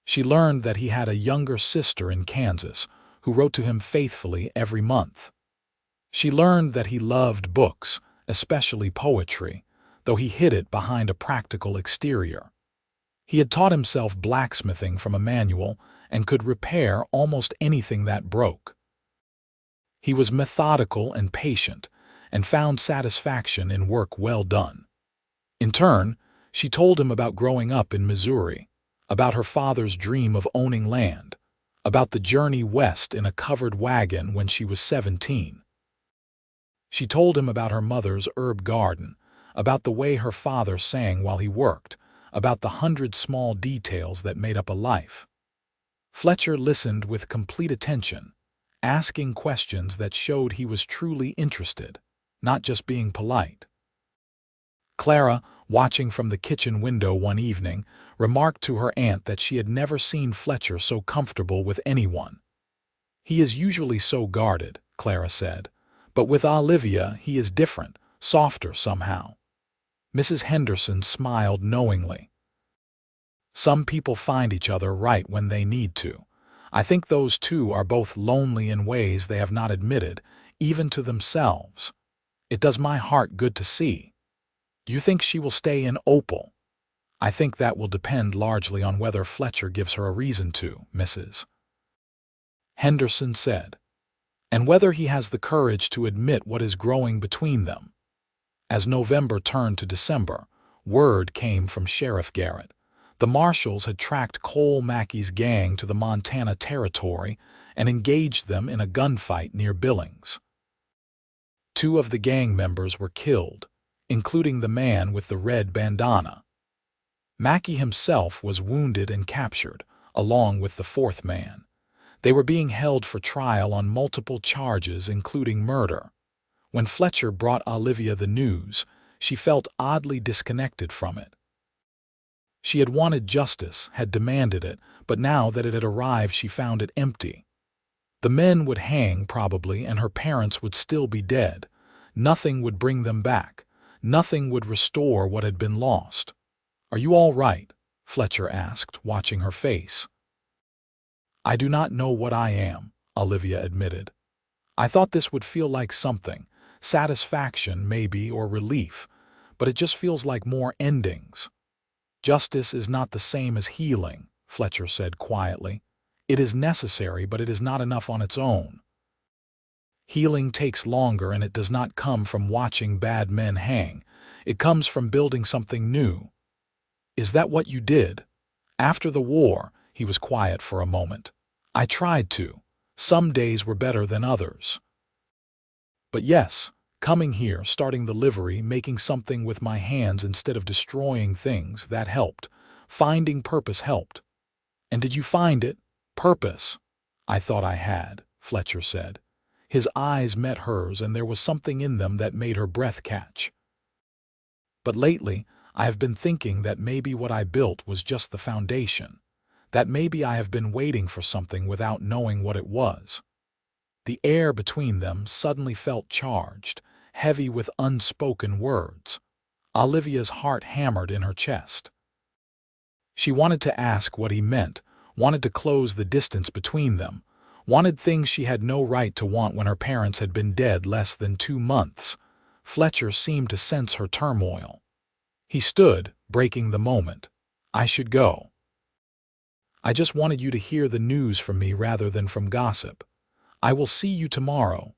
She learned that he had a younger sister in Kansas who wrote to him faithfully every month. She learned that he loved books, especially poetry, though he hid it behind a practical exterior. He had taught himself blacksmithing from a manual and could repair almost anything that broke. He was methodical and patient, and found satisfaction in work well done. In turn, she told him about growing up in Missouri, about her father's dream of owning land, about the journey west in a covered wagon when she was 17. She told him about her mother's herb garden, about the way her father sang while he worked, about the 100 small details that made up a life. Fletcher listened with complete attention, asking questions that showed he was truly interested, not just being polite. Clara, watching from the kitchen window one evening, remarked to her aunt that she had never seen Fletcher so comfortable with anyone. "He is usually so guarded," Clara said, "but with Olivia he is different, softer somehow." Mrs. Henderson smiled knowingly. "Some people find each other right when they need to. I think those two are both lonely in ways they have not admitted, even to themselves. It does my heart good to see. Do you think she will stay in Opal?" "I think that will depend largely on whether Fletcher gives her a reason to," Mrs. Henderson said, "and whether he has the courage to admit what is growing between them." As November turned to December, word came from Sheriff Garrett. The marshals had tracked Cole Mackey's gang to the Montana Territory and engaged them in a gunfight near Billings. 2 of the gang members were killed, including the man with the red bandana. Mackie himself was wounded and captured, along with the fourth man. They were being held for trial on multiple charges, including murder. When Fletcher brought Olivia the news, she felt oddly disconnected from it. She had wanted justice, had demanded it, but now that it had arrived, she found it empty. The men would hang, probably, and her parents would still be dead. Nothing would bring them back. Nothing would restore what had been lost. "Are you all right?" Fletcher asked, watching her face. "I do not know what I am," Olivia admitted. "I thought this would feel like something, satisfaction maybe, or relief, but it just feels like more endings." "Justice is not the same as healing," Fletcher said quietly. "It is necessary, but it is not enough on its own. Healing takes longer, and it does not come from watching bad men hang. It comes from building something new." "Is that what you did?" "After the war," he was quiet for a moment. "I tried to. Some days were better than others. But yes, coming here, starting the livery, making something with my hands instead of destroying things, that helped. Finding purpose helped." "And did you find it? Purpose?" "I thought I had," Fletcher said. His eyes met hers, and there was something in them that made her breath catch. "But lately, I have been thinking that maybe what I built was just the foundation. That maybe I have been waiting for something without knowing what it was." The air between them suddenly felt charged, heavy with unspoken words. Olivia's heart hammered in her chest. She wanted to ask what he meant, wanted to close the distance between them, wanted things she had no right to want when her parents had been dead less than 2 months. Fletcher seemed to sense her turmoil. He stood, breaking the moment. "I should go. I just wanted you to hear the news from me rather than from gossip. I will see you tomorrow."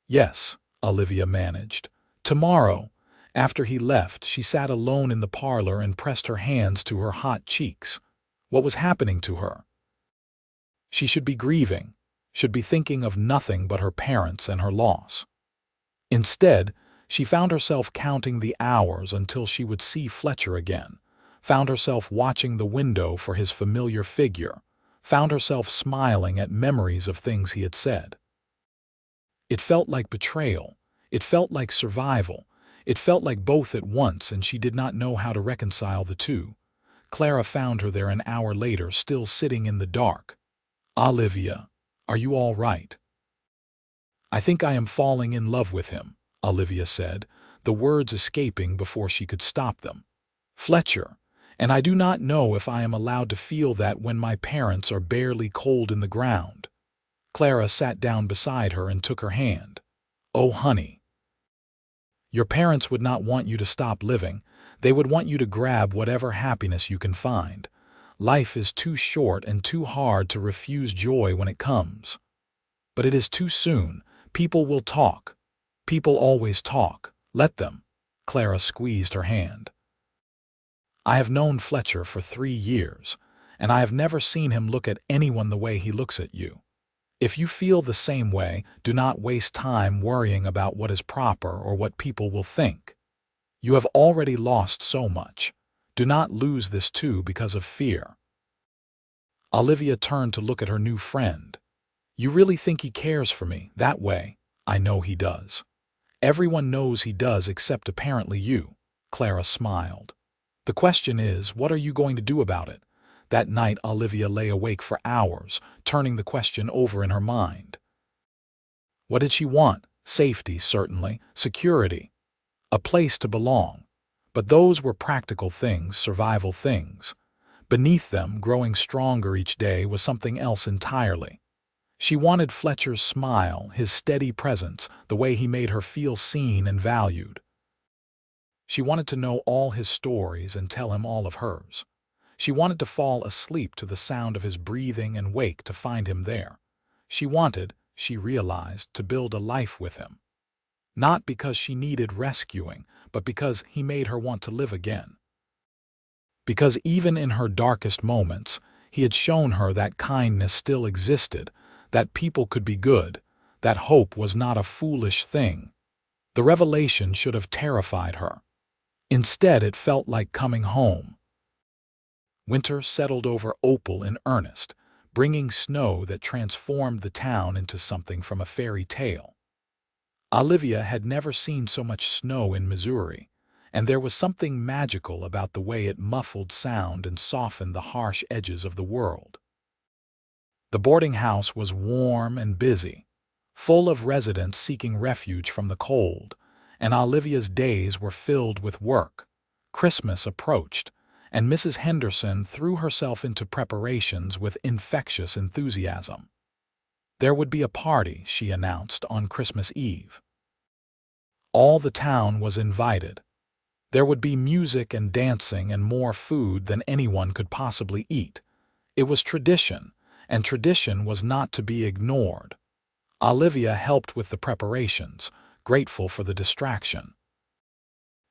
"Yes," Olivia managed. "Tomorrow." After he left, she sat alone in the parlor and pressed her hands to her hot cheeks. What was happening to her? She should be grieving, should be thinking of nothing but her parents and her loss. Instead, she found herself counting the hours until she would see Fletcher again, found herself watching the window for his familiar figure, found herself smiling at memories of things he had said. It felt like betrayal. It felt like survival. It felt like both at once, and she did not know how to reconcile the two. Clara found her there an hour later, still sitting in the dark. "Olivia, are you all right?" "I think I am falling in love with him," Olivia said, the words escaping before she could stop them. "Fletcher, and I do not know if I am allowed to feel that when my parents are barely cold in the ground." Clara sat down beside her and took her hand. "Oh, honey. Your parents would not want you to stop living. They would want you to grab whatever happiness you can find. Life is too short and too hard to refuse joy when it comes. But it is too soon. People will talk. People always talk. Let them." Clara squeezed her hand. "I have known Fletcher for 3 years, and I have never seen him look at anyone the way he looks at you. If you feel the same way, do not waste time worrying about what is proper or what people will think. You have already lost so much. Do not lose this too because of fear." Olivia turned to look at her new friend. "You really think he cares for me that way?" "I know he does. Everyone knows he does except apparently you." Clara smiled. "The question is, what are you going to do about it?" That night, Olivia lay awake for hours, turning the question over in her mind. What did she want? Safety, certainly. Security. A place to belong. But those were practical things, survival things. Beneath them, growing stronger each day, was something else entirely. She wanted Fletcher's smile, his steady presence, the way he made her feel seen and valued. She wanted to know all his stories and tell him all of hers. She wanted to fall asleep to the sound of his breathing and wake to find him there. She wanted, she realized, to build a life with him. Not because she needed rescuing, but because he made her want to live again. Because even in her darkest moments, he had shown her that kindness still existed, that people could be good, that hope was not a foolish thing. The revelation should have terrified her. Instead, it felt like coming home. Winter settled over Opal in earnest, bringing snow that transformed the town into something from a fairy tale. Olivia had never seen so much snow in Missouri, and there was something magical about the way it muffled sound and softened the harsh edges of the world. The boarding house was warm and busy, full of residents seeking refuge from the cold, and Olivia's days were filled with work. Christmas approached, and Mrs. Henderson threw herself into preparations with infectious enthusiasm. There would be a party, she announced, on Christmas Eve. All the town was invited. There would be music and dancing and more food than anyone could possibly eat. It was tradition, and tradition was not to be ignored. Olivia helped with the preparations, grateful for the distraction.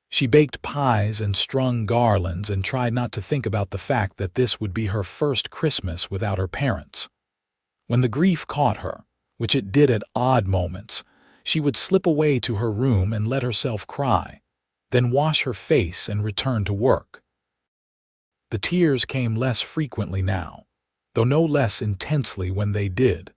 She baked pies and strung garlands and tried not to think about the fact that this would be her first Christmas without her parents. When the grief caught her, which it did at odd moments, she would slip away to her room and let herself cry, then wash her face and return to work. The tears came less frequently now, though no less intensely when they did.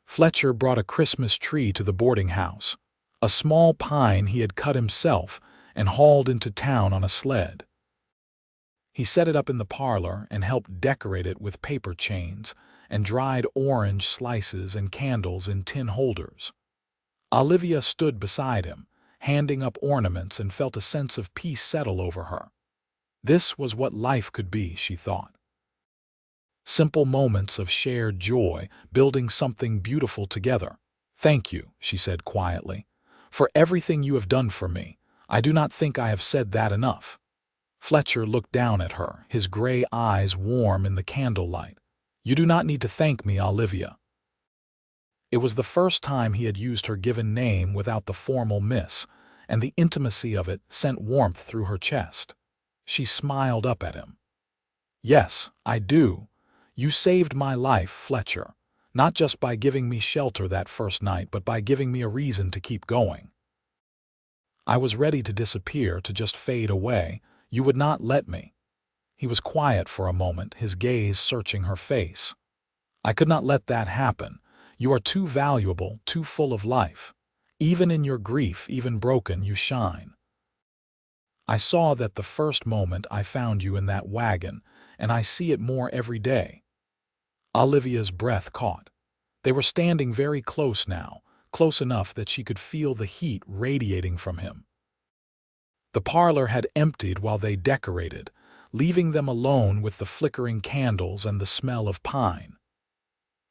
Fletcher brought a Christmas tree to the boarding house, a small pine he had cut himself and hauled into town on a sled. He set it up in the parlor and helped decorate it with paper chains and dried orange slices and candles in tin holders. Olivia stood beside him, handing up ornaments, and felt a sense of peace settle over her. This was what life could be, she thought. Simple moments of shared joy, building something beautiful together. "Thank you," she said quietly, "for everything you have done for me. I do not think I have said that enough." Fletcher looked down at her, his gray eyes warm in the candlelight. "You do not need to thank me, Olivia." It was the first time he had used her given name without the formal miss, and the intimacy of it sent warmth through her chest. She smiled up at him. "Yes, I do. You saved my life, Fletcher, not just by giving me shelter that first night, but by giving me a reason to keep going. I was ready to disappear, to just fade away. You would not let me." He was quiet for a moment, his gaze searching her face. "I could not let that happen. You are too valuable, too full of life. Even in your grief, even broken, you shine. I saw that the first moment I found you in that wagon, and I see it more every day." Olivia's breath caught. They were standing very close now, close enough that she could feel the heat radiating from him. The parlor had emptied while they decorated, leaving them alone with the flickering candles and the smell of pine.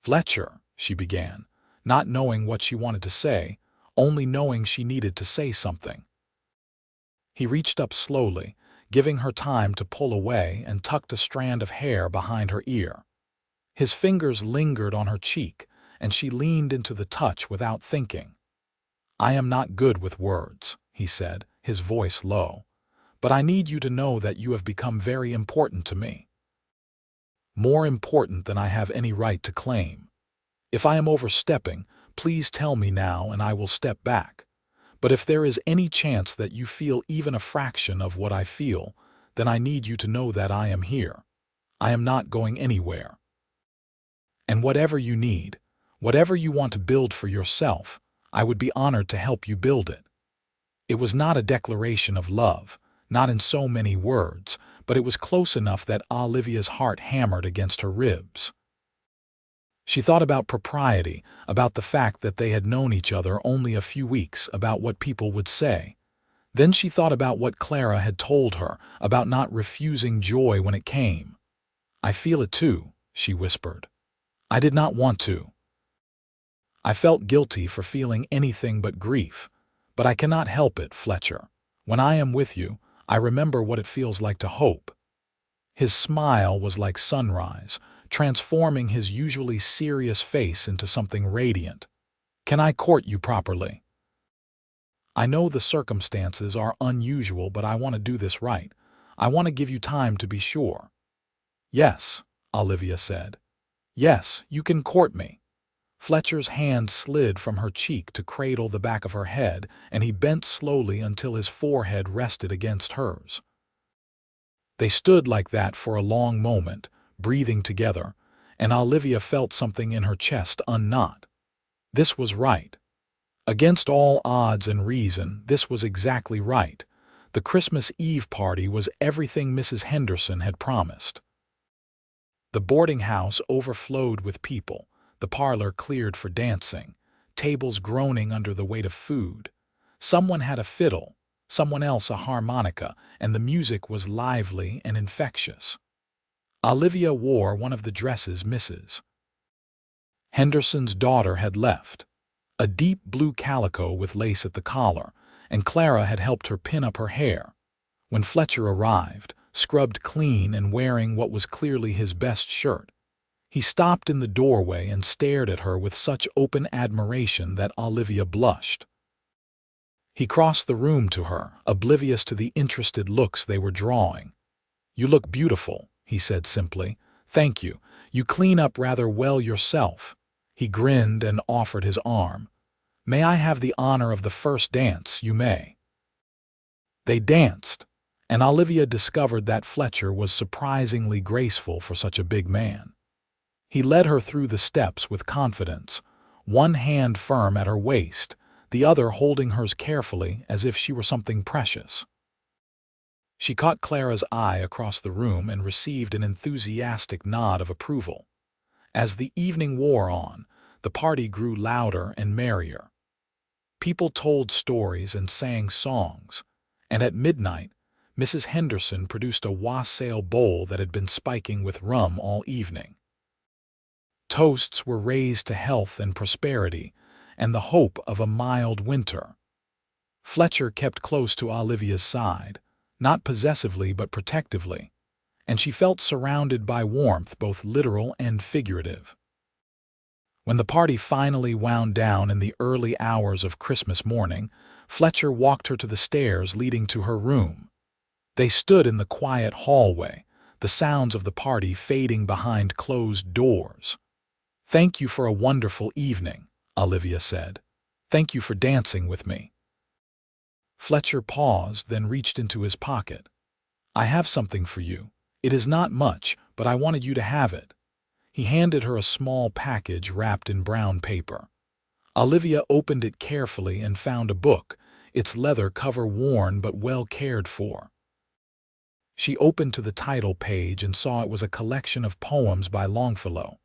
"Fletcher," she began, not knowing what she wanted to say, only knowing she needed to say something. He reached up slowly, giving her time to pull away, and tucked a strand of hair behind her ear. His fingers lingered on her cheek, and she leaned into the touch without thinking. "I am not good with words," he said, his voice low, "but I need you to know that you have become very important to me. More important than I have any right to claim. If I am overstepping, please tell me now and I will step back. But if there is any chance that you feel even a fraction of what I feel, then I need you to know that I am here. I am not going anywhere. And whatever you need, whatever you want to build for yourself, I would be honored to help you build it." It was not a declaration of love, not in so many words, but it was close enough that Olivia's heart hammered against her ribs. She thought about propriety, about the fact that they had known each other only a few weeks, about what people would say. Then she thought about what Clara had told her, about not refusing joy when it came. "I feel it too," she whispered. "I did not want to. I felt guilty for feeling anything but grief. But I cannot help it, Fletcher. When I am with you, I remember what it feels like to hope." His smile was like sunrise, transforming his usually serious face into something radiant. "Can I court you properly? I know the circumstances are unusual, but I want to do this right. I want to give you time to be sure." "Yes," Olivia said. "Yes, you can court me." Fletcher's hand slid from her cheek to cradle the back of her head, and he bent slowly until his forehead rested against hers. They stood like that for a long moment, breathing together, and Olivia felt something in her chest unknot. This was right. Against all odds and reason, this was exactly right. The Christmas Eve party was everything Mrs. Henderson had promised. The boarding house overflowed with people, the parlor cleared for dancing, tables groaning under the weight of food. Someone had a fiddle, someone else a harmonica, and the music was lively and infectious. Olivia wore one of the dresses Mrs. Henderson's daughter had left, a deep blue calico with lace at the collar, and Clara had helped her pin up her hair. When Fletcher arrived, scrubbed clean and wearing what was clearly his best shirt, he stopped in the doorway and stared at her with such open admiration that Olivia blushed. He crossed the room to her, oblivious to the interested looks they were drawing. "You look beautiful," he said simply. "Thank you. You clean up rather well yourself." He grinned and offered his arm. "May I have the honor of the first dance? You may." They danced, and Olivia discovered that Fletcher was surprisingly graceful for such a big man. He led her through the steps with confidence, one hand firm at her waist, the other holding hers carefully as if she were something precious. She caught Clara's eye across the room and received an enthusiastic nod of approval. As the evening wore on, the party grew louder and merrier. People told stories and sang songs, and at midnight, Mrs. Henderson produced a wassail bowl that had been spiking with rum all evening. Toasts were raised to health and prosperity, and the hope of a mild winter. Fletcher kept close to Olivia's side, not possessively but protectively, and she felt surrounded by warmth both literal and figurative. When the party finally wound down in the early hours of Christmas morning, Fletcher walked her to the stairs leading to her room. They stood in the quiet hallway, the sounds of the party fading behind closed doors. "Thank you for a wonderful evening," Olivia said. "Thank you for dancing with me." Fletcher paused, then reached into his pocket. "I have something for you. It is not much, but I wanted you to have it." He handed her a small package wrapped in brown paper. Olivia opened it carefully and found a book, its leather cover worn but well cared for. She opened to the title page and saw it was a collection of poems by Longfellow.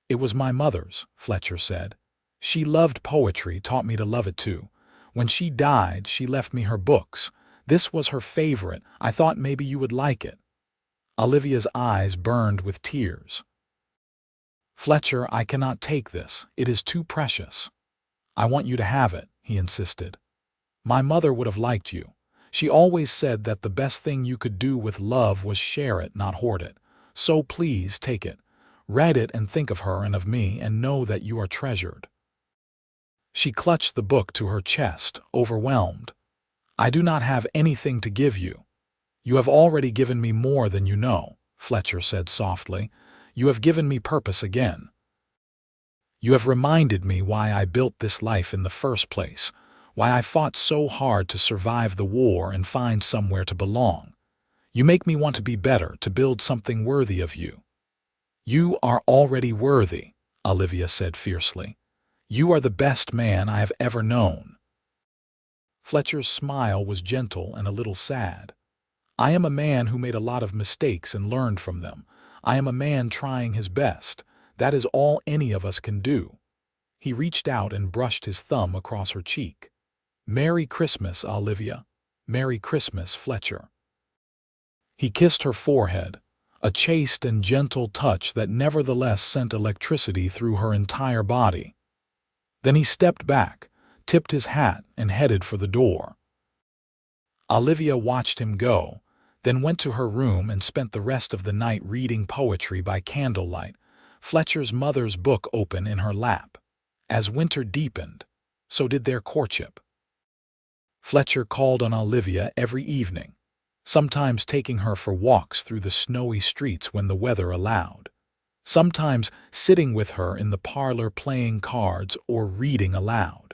"It was my mother's," Fletcher said. "She loved poetry, taught me to love it too. When she died, she left me her books. This was her favorite. I thought maybe you would like it." Olivia's eyes burned with tears. "Fletcher, I cannot take this. It is too precious." "I want you to have it," he insisted. "My mother would have liked you. She always said that the best thing you could do with love was share it, not hoard it. So please take it. Read it and think of her and of me and know that you are treasured." She clutched the book to her chest, overwhelmed. "I do not have anything to give you." "You have already given me more than you know," Fletcher said softly. "You have given me purpose again. You have reminded me why I built this life in the first place, why I fought so hard to survive the war and find somewhere to belong. You make me want to be better, to build something worthy of you." "You are already worthy," Olivia said fiercely. "You are the best man I have ever known." Fletcher's smile was gentle and a little sad. "I am a man who made a lot of mistakes and learned from them. I am a man trying his best. That is all any of us can do." He reached out and brushed his thumb across her cheek. "Merry Christmas, Olivia. Merry Christmas, Fletcher." He kissed her forehead, a chaste and gentle touch that nevertheless sent electricity through her entire body. Then he stepped back, tipped his hat, and headed for the door. Olivia watched him go, then went to her room and spent the rest of the night reading poetry by candlelight, Fletcher's mother's book open in her lap. As winter deepened, so did their courtship. Fletcher called on Olivia every evening, sometimes taking her for walks through the snowy streets when the weather allowed, sometimes sitting with her in the parlor playing cards or reading aloud.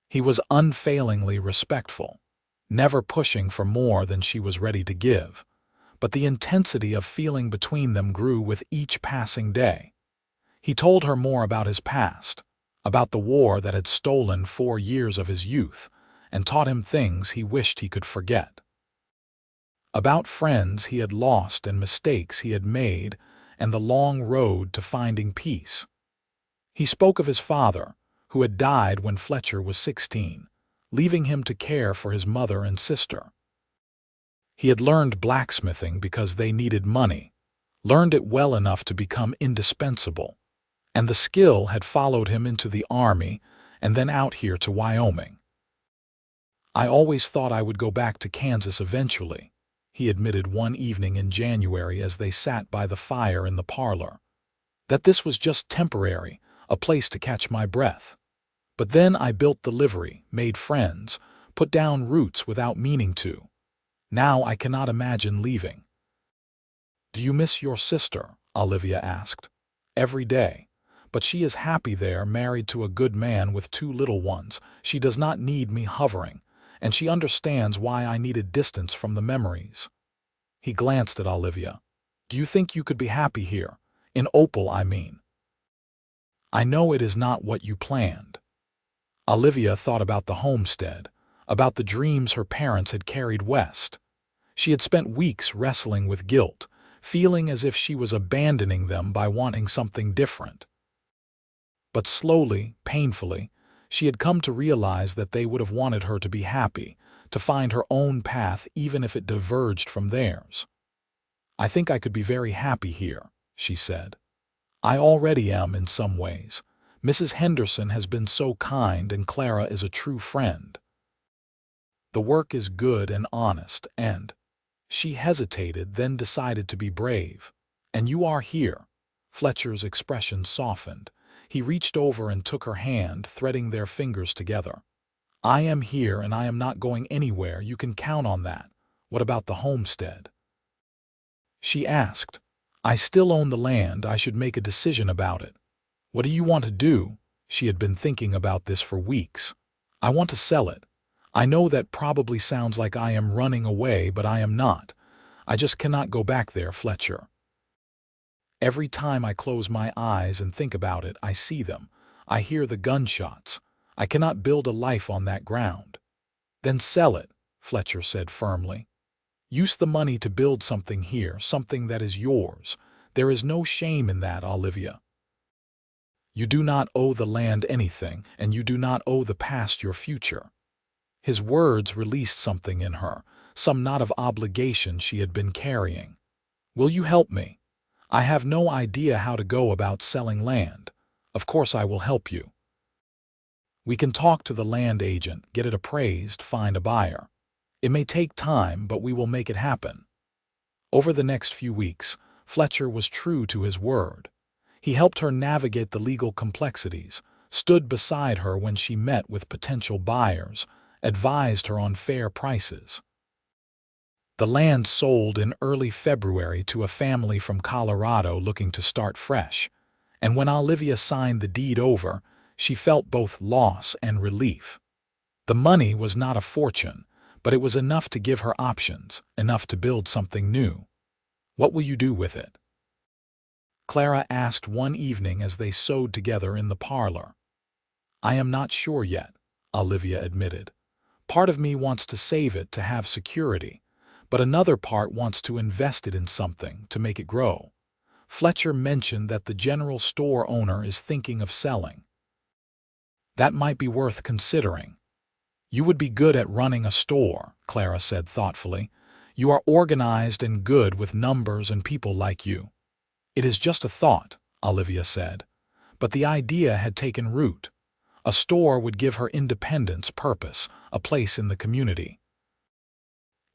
He was unfailingly respectful, never pushing for more than she was ready to give, but the intensity of feeling between them grew with each passing day. He told her more about his past, about the war that had stolen 4 years of his youth and taught him things he wished he could forget. About friends he had lost and mistakes he had made and the long road to finding peace. He spoke of his father, who had died when Fletcher was 16, leaving him to care for his mother and sister. He had learned blacksmithing because they needed money, learned it well enough to become indispensable, and the skill had followed him into the army and then out here to Wyoming. "I always thought I would go back to Kansas eventually," he admitted one evening in January as they sat by the fire in the parlor. "That this was just temporary, a place to catch my breath. But then I built the livery, made friends, put down roots without meaning to. Now I cannot imagine leaving." "Do you miss your sister?" Olivia asked. "Every day. But she is happy there, married to a good man with 2 little ones. She does not need me hovering, and she understands why I needed distance from the memories." He glanced at Olivia. "Do you think you could be happy here? In Opal, I mean." "I know it is not what you planned." Olivia thought about the homestead, about the dreams her parents had carried west. She had spent weeks wrestling with guilt, feeling as if she was abandoning them by wanting something different. But slowly, painfully, she had come to realize that they would have wanted her to be happy, to find her own path even if it diverged from theirs. "I think I could be very happy here," she said. "I already am in some ways. Mrs. Henderson has been so kind and Clara is a true friend. The work is good and honest and—" She hesitated, then decided to be brave. "And you are here." Fletcher's expression softened. He reached over and took her hand, threading their fingers together. "I am here and I am not going anywhere. You can count on that. What about the homestead?" She asked. "I still own the land. I should make a decision about it." "What do you want to do?" She had been thinking about this for weeks. "I want to sell it. I know that probably sounds like I am running away, but I am not. I just cannot go back there, Fletcher. Every time I close my eyes and think about it, I see them. I hear the gunshots. I cannot build a life on that ground." "Then sell it," Fletcher said firmly. "Use the money to build something here, something that is yours. There is no shame in that, Olivia. You do not owe the land anything, and you do not owe the past your future." His words released something in her, some knot of obligation she had been carrying. "Will you help me? I have no idea how to go about selling land. Of course I will help you. We can talk to the land agent, get it appraised, find a buyer. It may take time, but we will make it happen." Over the next few weeks, Fletcher was true to his word. He helped her navigate the legal complexities, stood beside her when she met with potential buyers, advised her on fair prices. The land sold in early February to a family from Colorado looking to start fresh, and when Olivia signed the deed over, she felt both loss and relief. The money was not a fortune, but it was enough to give her options, enough to build something new. "What will you do with it?" Clara asked one evening as they sewed together in the parlor. "I am not sure yet," Olivia admitted. "Part of me wants to save it to have security, but another part wants to invest it in something, to make it grow. Fletcher mentioned that the general store owner is thinking of selling. That might be worth considering." "You would be good at running a store," Clara said thoughtfully. "You are organized and good with numbers and people like you." "It is just a thought," Olivia said. But the idea had taken root. A store would give her independence, purpose, a place in the community.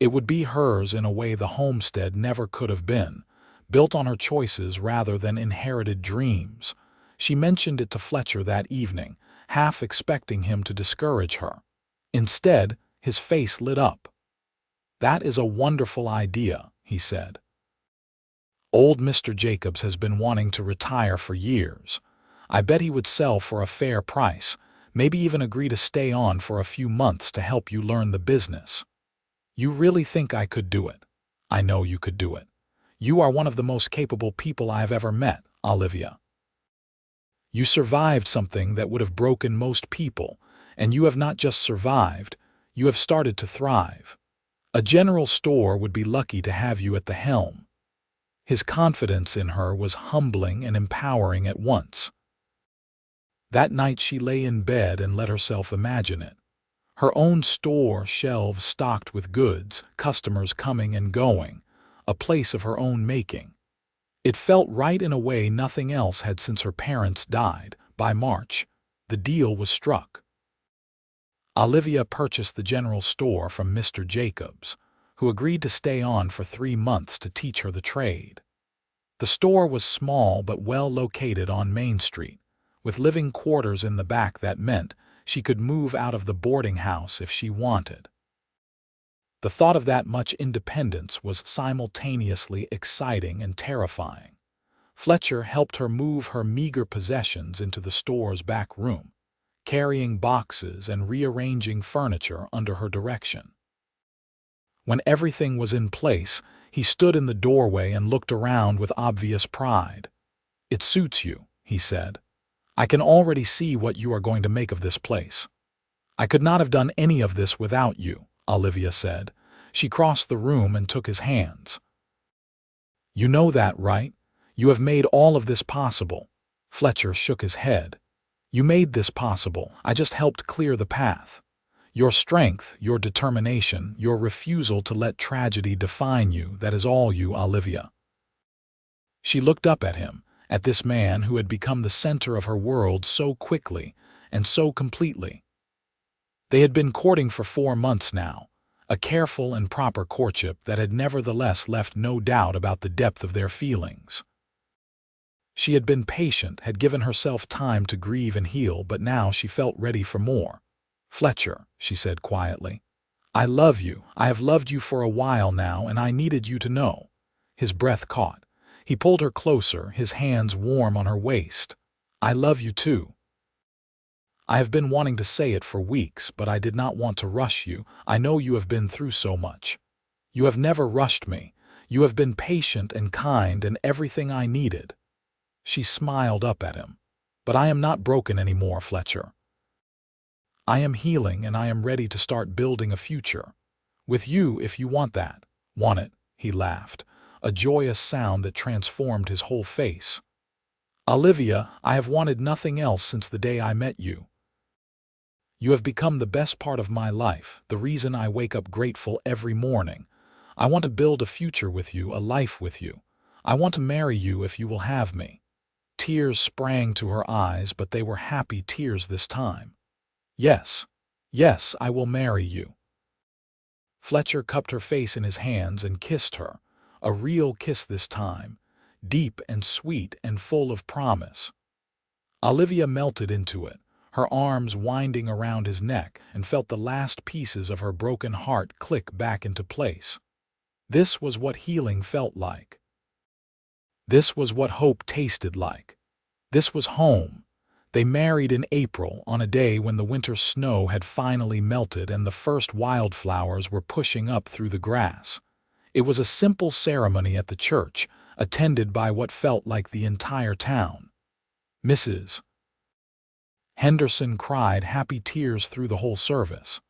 It would be hers in a way the homestead never could have been, built on her choices rather than inherited dreams. She mentioned it to Fletcher that evening, half expecting him to discourage her. Instead, his face lit up. "That is a wonderful idea," he said. "Old Mr. Jacobs has been wanting to retire for years. I bet he would sell for a fair price, maybe even agree to stay on for a few months to help you learn the business." "You really think I could do it?" I know you could do it. You are one of the most capable people I have ever met, Olivia. You survived something that would have broken most people, and you have not just survived, you have started to thrive. A general store would be lucky to have you at the helm. His confidence in her was humbling and empowering at once. That night she lay in bed and let herself imagine it. Her own store, shelves stocked with goods, customers coming and going, a place of her own making. It felt right in a way nothing else had since her parents died. By March, the deal was struck. Olivia purchased the general store from Mr. Jacobs, who agreed to stay on for 3 months to teach her the trade. The store was small but well located on Main Street, with living quarters in the back that meant she could move out of the boarding house if she wanted. The thought of that much independence was simultaneously exciting and terrifying. Fletcher helped her move her meager possessions into the store's back room, carrying boxes and rearranging furniture under her direction. When everything was in place, he stood in the doorway and looked around with obvious pride. "It suits you," he said. "I can already see what you are going to make of this place." "I could not have done any of this without you," Olivia said. She crossed the room and took his hands. "You know that, right? You have made all of this possible." Fletcher shook his head. "You made this possible. I just helped clear the path. Your strength, your determination, your refusal to let tragedy define you, that is all you, Olivia." She looked up at him, at this man who had become the center of her world so quickly and so completely. They had been courting for 4 months now, a careful and proper courtship that had nevertheless left no doubt about the depth of their feelings. She had been patient, had given herself time to grieve and heal, but now she felt ready for more. "Fletcher," she said quietly, "I love you. I have loved you for a while now, and I needed you to know." His breath caught. He pulled her closer, his hands warm on her waist. "I love you too. I have been wanting to say it for weeks, but I did not want to rush you. I know you have been through so much. You have never rushed me. You have been patient and kind and everything I needed." She smiled up at him. "But I am not broken anymore, Fletcher. I am healing and I am ready to start building a future. With you if you want that." "Want it?" He laughed, a joyous sound that transformed his whole face. "Olivia, I have wanted nothing else since the day I met you. You have become the best part of my life, the reason I wake up grateful every morning. I want to build a future with you, a life with you. I want to marry you if you will have me." Tears sprang to her eyes, but they were happy tears this time. "Yes, yes, I will marry you." Fletcher cupped her face in his hands and kissed her, a real kiss this time, deep and sweet and full of promise. Olivia melted into it, her arms winding around his neck, and felt the last pieces of her broken heart click back into place. This was what healing felt like. This was what hope tasted like. This was home. They married in April, on a day when the winter snow had finally melted and the first wildflowers were pushing up through the grass. It was a simple ceremony at the church, attended by what felt like the entire town. Mrs. Henderson cried happy tears through the whole service.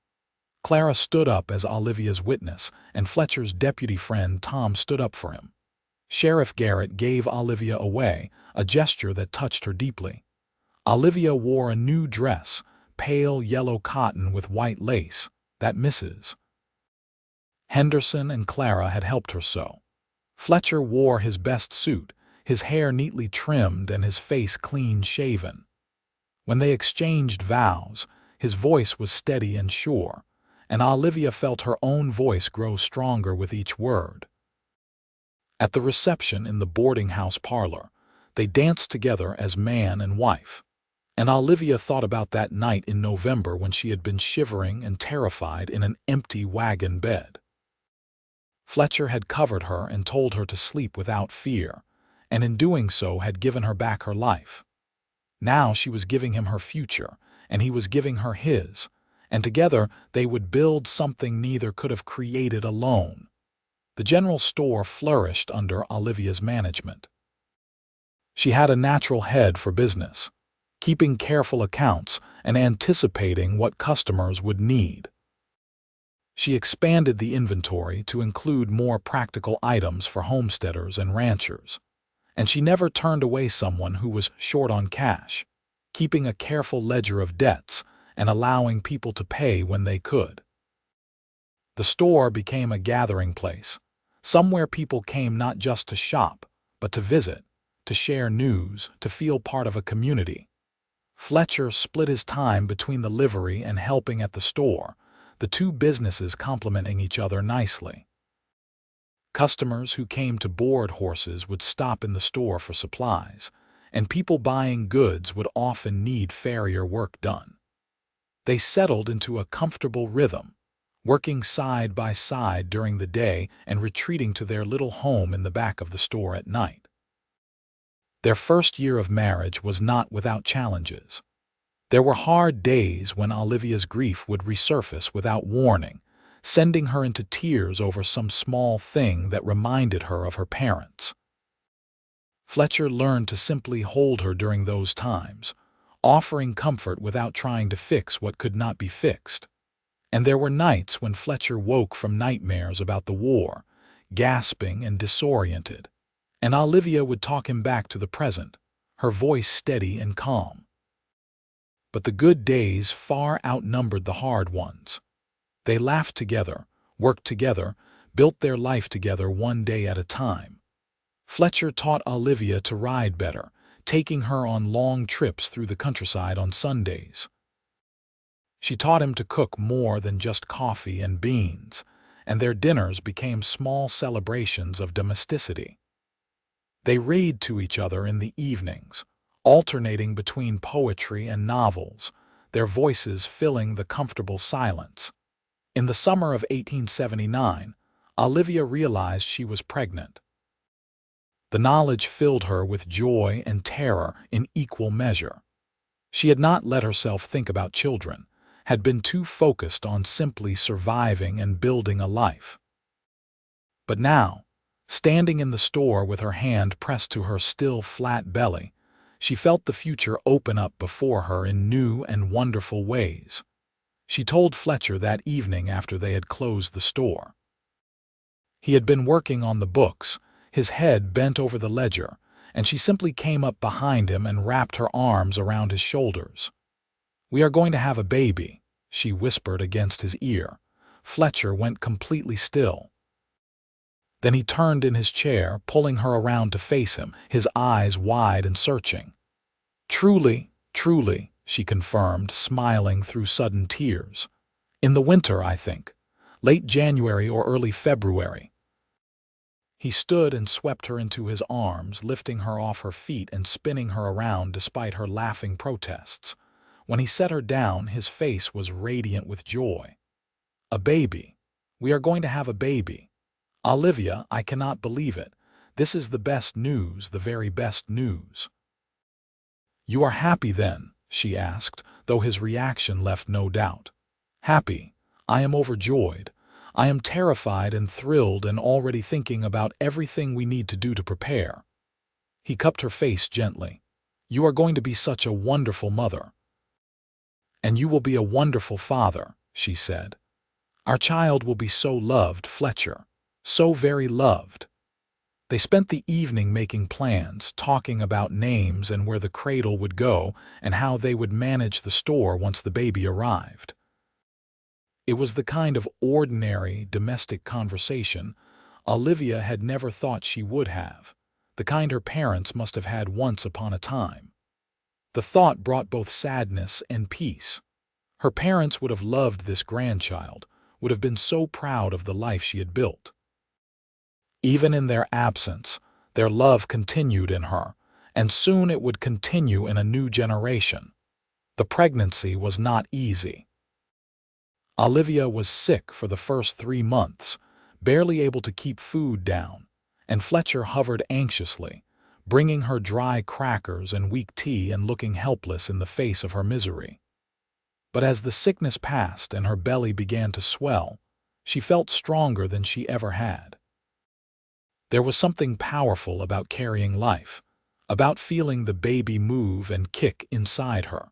Clara stood up as Olivia's witness, and Fletcher's deputy friend Tom stood up for him. Sheriff Garrett gave Olivia away, a gesture that touched her deeply. Olivia wore a new dress, pale yellow cotton with white lace, that Mrs. Henderson and Clara had helped her sew. Fletcher wore his best suit, his hair neatly trimmed and his face clean-shaven. When they exchanged vows, his voice was steady and sure, and Olivia felt her own voice grow stronger with each word. At the reception in the boarding house parlor, they danced together as man and wife. And Olivia thought about that night in November when she had been shivering and terrified in an empty wagon bed. Fletcher had covered her and told her to sleep without fear, and in doing so had given her back her life. Now she was giving him her future, and he was giving her his, and together they would build something neither could have created alone. The general store flourished under Olivia's management. She had a natural head for business, keeping careful accounts and anticipating what customers would need. She expanded the inventory to include more practical items for homesteaders and ranchers, and she never turned away someone who was short on cash, keeping a careful ledger of debts and allowing people to pay when they could. The store became a gathering place, somewhere people came not just to shop, but to visit, to share news, to feel part of a community. Fletcher split his time between the livery and helping at the store, the two businesses complementing each other nicely. Customers who came to board horses would stop in the store for supplies, and people buying goods would often need farrier work done. They settled into a comfortable rhythm, working side by side during the day and retreating to their little home in the back of the store at night. Their first year of marriage was not without challenges. There were hard days when Olivia's grief would resurface without warning, sending her into tears over some small thing that reminded her of her parents. Fletcher learned to simply hold her during those times, offering comfort without trying to fix what could not be fixed. And there were nights when Fletcher woke from nightmares about the war, gasping and disoriented, and Olivia would talk him back to the present, her voice steady and calm. But the good days far outnumbered the hard ones. They laughed together, worked together, built their life together one day at a time. Fletcher taught Olivia to ride better, taking her on long trips through the countryside on Sundays. She taught him to cook more than just coffee and beans, and their dinners became small celebrations of domesticity. They read to each other in the evenings, alternating between poetry and novels, their voices filling the comfortable silence. In the summer of 1879, Olivia realized she was pregnant. The knowledge filled her with joy and terror in equal measure. She had not let herself think about children, had been too focused on simply surviving and building a life. But now, standing in the store with her hand pressed to her still flat belly, she felt the future open up before her in new and wonderful ways. She told Fletcher that evening after they had closed the store. He had been working on the books, his head bent over the ledger, and she simply came up behind him and wrapped her arms around his shoulders. "We are going to have a baby," she whispered against his ear. Fletcher went completely still. Then he turned in his chair, pulling her around to face him, his eyes wide and searching. "Truly, truly," she confirmed, smiling through sudden tears. "In the winter, I think. Late January or early February." He stood and swept her into his arms, lifting her off her feet and spinning her around despite her laughing protests. When he set her down, his face was radiant with joy. "A baby. We are going to have a baby. Olivia, I cannot believe it. This is the best news, the very best news." "You are happy then?" she asked, though his reaction left no doubt. "Happy. I am overjoyed. I am terrified and thrilled and already thinking about everything we need to do to prepare." He cupped her face gently. "You are going to be such a wonderful mother." "And you will be a wonderful father," she said. "Our child will be so loved, Fletcher. So very loved." They spent the evening making plans, talking about names and where the cradle would go and how they would manage the store once the baby arrived. It was the kind of ordinary, domestic conversation Olivia had never thought she would have, the kind her parents must have had once upon a time. The thought brought both sadness and peace. Her parents would have loved this grandchild, would have been so proud of the life she had built. Even in their absence, their love continued in her, and soon it would continue in a new generation. The pregnancy was not easy. Olivia was sick for the first 3 months, barely able to keep food down, and Fletcher hovered anxiously, bringing her dry crackers and weak tea and looking helpless in the face of her misery. But as the sickness passed and her belly began to swell, she felt stronger than she ever had. There was something powerful about carrying life, about feeling the baby move and kick inside her.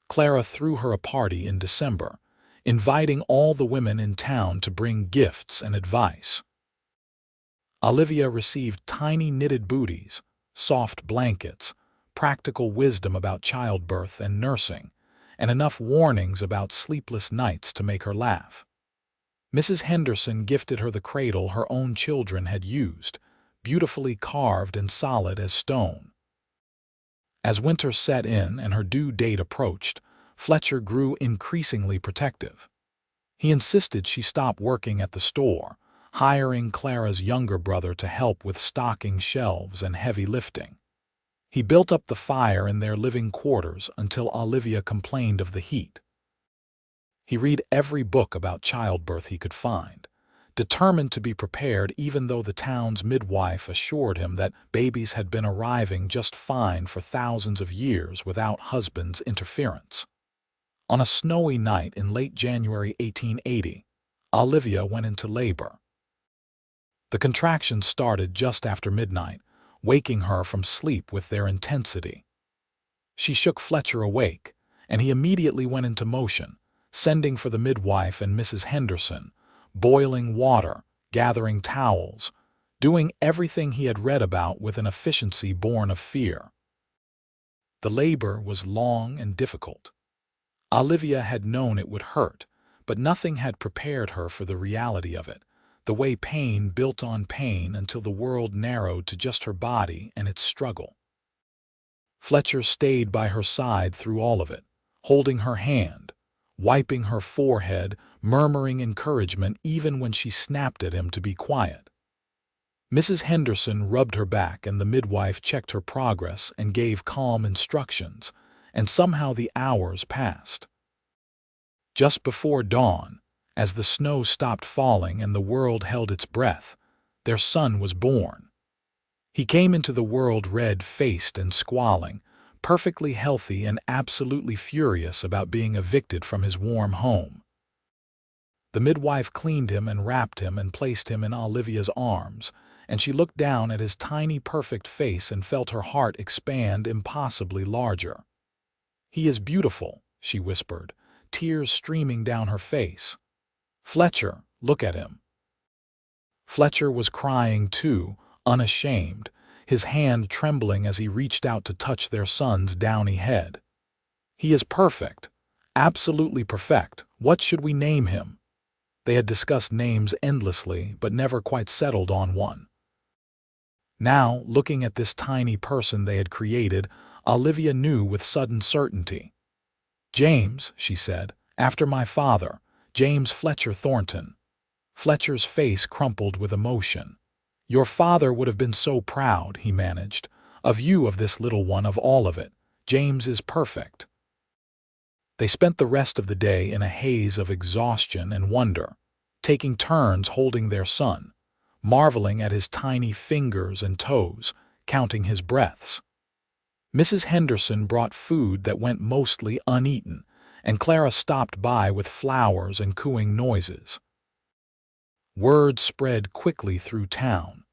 Clara threw her a party in December, inviting all the women in town to bring gifts and advice. Olivia received tiny knitted booties, soft blankets, practical wisdom about childbirth and nursing, and enough warnings about sleepless nights to make her laugh. Mrs. Henderson gifted her the cradle her own children had used, beautifully carved and solid as stone. As winter set in and her due date approached, Fletcher grew increasingly protective. He insisted she stop working at the store, hiring Clara's younger brother to help with stocking shelves and heavy lifting. He built up the fire in their living quarters until Olivia complained of the heat. He read every book about childbirth he could find, determined to be prepared even though the town's midwife assured him that babies had been arriving just fine for thousands of years without husband's interference. On a snowy night in late January 1880, Olivia went into labor. The contractions started just after midnight, waking her from sleep with their intensity. She shook Fletcher awake, and he immediately went into motion, sending for the midwife and Mrs. Henderson, boiling water, gathering towels, doing everything he had read about with an efficiency born of fear. The labor was long and difficult. Olivia had known it would hurt, but nothing had prepared her for the reality of it, the way pain built on pain until the world narrowed to just her body and its struggle. Fletcher stayed by her side through all of it, holding her hand, wiping her forehead, murmuring encouragement even when she snapped at him to be quiet. Mrs. Henderson rubbed her back and the midwife checked her progress and gave calm instructions, and somehow the hours passed. Just before dawn, as the snow stopped falling and the world held its breath, their son was born. He came into the world red-faced and squalling, perfectly healthy and absolutely furious about being evicted from his warm home. The midwife cleaned him and wrapped him and placed him in Olivia's arms, and she looked down at his tiny perfect face and felt her heart expand impossibly larger. "He is beautiful," she whispered, tears streaming down her face. "Fletcher, look at him." Fletcher was crying too, unashamed, his hand trembling as he reached out to touch their son's downy head. "He is perfect, absolutely perfect. What should we name him?" They had discussed names endlessly, but never quite settled on one. Now, looking at this tiny person they had created, Olivia knew with sudden certainty. "James," she said, "after my father, James Fletcher Thornton." Fletcher's face crumpled with emotion. "Your father would have been so proud," he managed, "of you, of this little one, of all of it. James is perfect." They spent the rest of the day in a haze of exhaustion and wonder, taking turns holding their son, marveling at his tiny fingers and toes, counting his breaths. Mrs. Henderson brought food that went mostly uneaten, and Clara stopped by with flowers and cooing noises. Word spread quickly through town,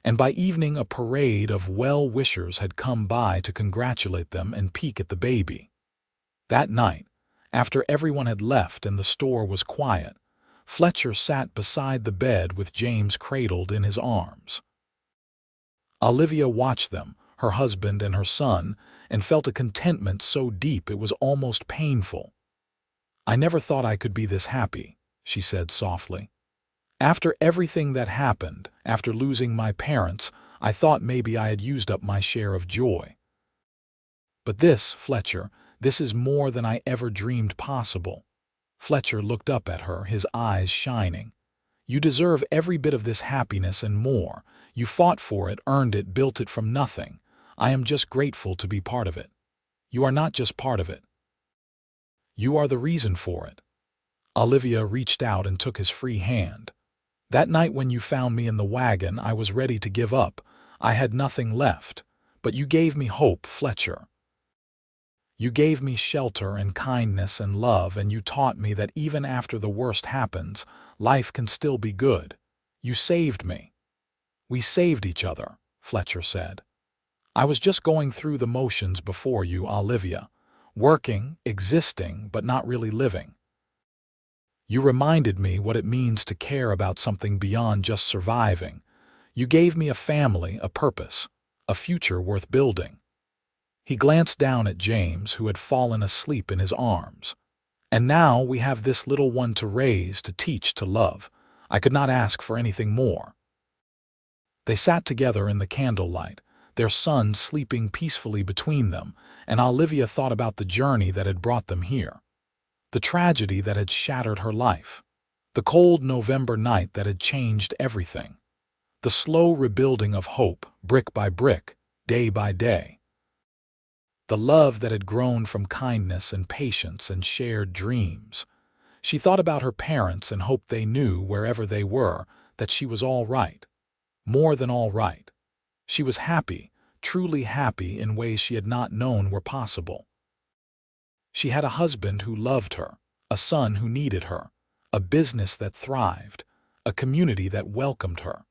and by evening a parade of well-wishers had come by to congratulate them and peek at the baby. That night, after everyone had left and the store was quiet, Fletcher sat beside the bed with James cradled in his arms. Olivia watched them, her husband and her son, and felt a contentment so deep it was almost painful. "I never thought I could be this happy," she said softly. "After everything that happened, after losing my parents, I thought maybe I had used up my share of joy. But this, Fletcher, this is more than I ever dreamed possible." Fletcher looked up at her, his eyes shining. "You deserve every bit of this happiness and more. You fought for it, earned it, built it from nothing. I am just grateful to be part of it. You are not just part of it. You are the reason for it." Olivia reached out and took his free hand. "That night when you found me in the wagon, I was ready to give up. I had nothing left. But you gave me hope, Fletcher. You gave me shelter and kindness and love, and you taught me that even after the worst happens, life can still be good. You saved me." "We saved each other," Fletcher said. "I was just going through the motions before you, Olivia. Working, existing, but not really living. You reminded me what it means to care about something beyond just surviving. You gave me a family, a purpose, a future worth building." He glanced down at James, who had fallen asleep in his arms. "And now we have this little one to raise, to teach, to love. I could not ask for anything more." They sat together in the candlelight, their son sleeping peacefully between them, and Olivia thought about the journey that had brought them here, the tragedy that had shattered her life, the cold November night that had changed everything, the slow rebuilding of hope, brick by brick, day by day, the love that had grown from kindness and patience and shared dreams. She thought about her parents and hoped they knew, wherever they were, that she was all right. More than all right. She was happy, truly happy in ways she had not known were possible. She had a husband who loved her, a son who needed her, a business that thrived, a community that welcomed her.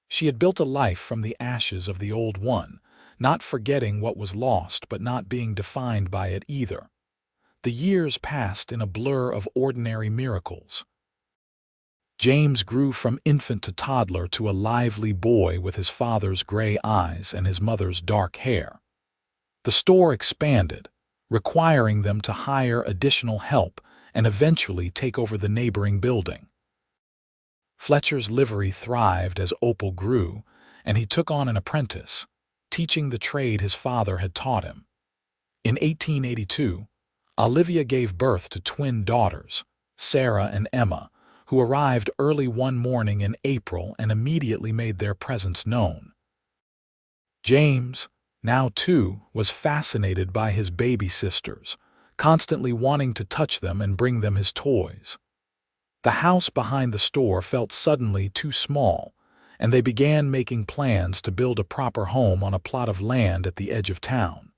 She had built a life from the ashes of the old one, not forgetting what was lost but not being defined by it either. The years passed in a blur of ordinary miracles. James grew from infant to toddler to a lively boy with his father's gray eyes and his mother's dark hair. The store expanded, requiring them to hire additional help and eventually take over the neighboring building. Fletcher's livery thrived as Opal grew, and he took on an apprentice, teaching the trade his father had taught him. In 1882, Olivia gave birth to twin daughters, Sarah and Emma, who arrived early one morning in April and immediately made their presence known. James, now 2, was fascinated by his baby sisters, constantly wanting to touch them and bring them his toys. The house behind the store felt suddenly too small, and they began making plans to build a proper home on a plot of land at the edge of town.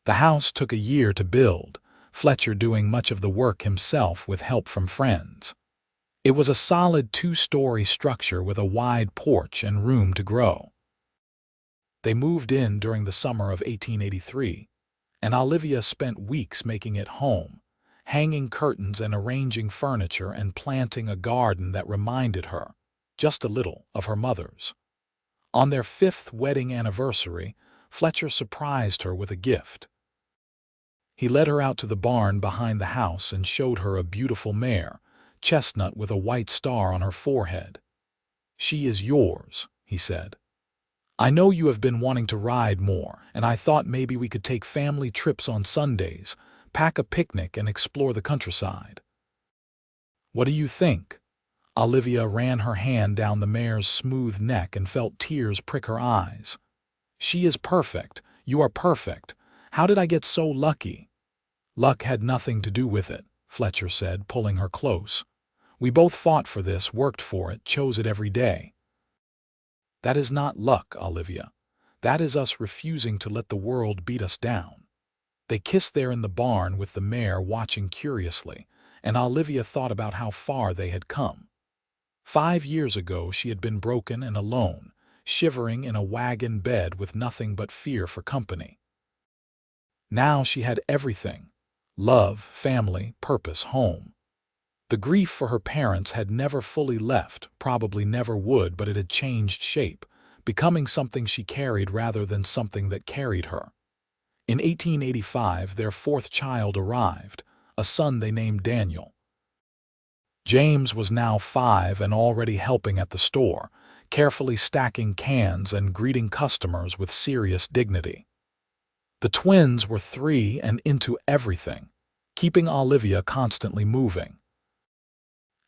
The house took a year to build, Fletcher doing much of the work himself with help from friends. It was a solid 2-story structure with a wide porch and room to grow. They moved in during the summer of 1883, and Olivia spent weeks making it home, hanging curtains and arranging furniture and planting a garden that reminded her, just a little, of her mother's. On their 5th wedding anniversary, Fletcher surprised her with a gift. He led her out to the barn behind the house and showed her a beautiful mare, chestnut with a white star on her forehead. "She is yours," he said. "I know you have been wanting to ride more, and I thought maybe we could take family trips on Sundays, pack a picnic and explore the countryside. What do you think?" Olivia ran her hand down the mare's smooth neck and felt tears prick her eyes. "She is perfect. You are perfect. How did I get so lucky?" "Luck had nothing to do with it," Fletcher said, pulling her close. "We both fought for this, worked for it, chose it every day." "That is not luck, Olivia. That is us refusing to let the world beat us down." They kissed there in the barn with the mare watching curiously, and Olivia thought about how far they had come. 5 years ago she had been broken and alone, shivering in a wagon bed with nothing but fear for company. Now she had everything: love, family, purpose, home. The grief for her parents had never fully left, probably never would, but it had changed shape, becoming something she carried rather than something that carried her. In 1885, their 4th child arrived, a son they named Daniel. James was now 5 and already helping at the store, carefully stacking cans and greeting customers with serious dignity. The twins were 3 and into everything, keeping Olivia constantly moving.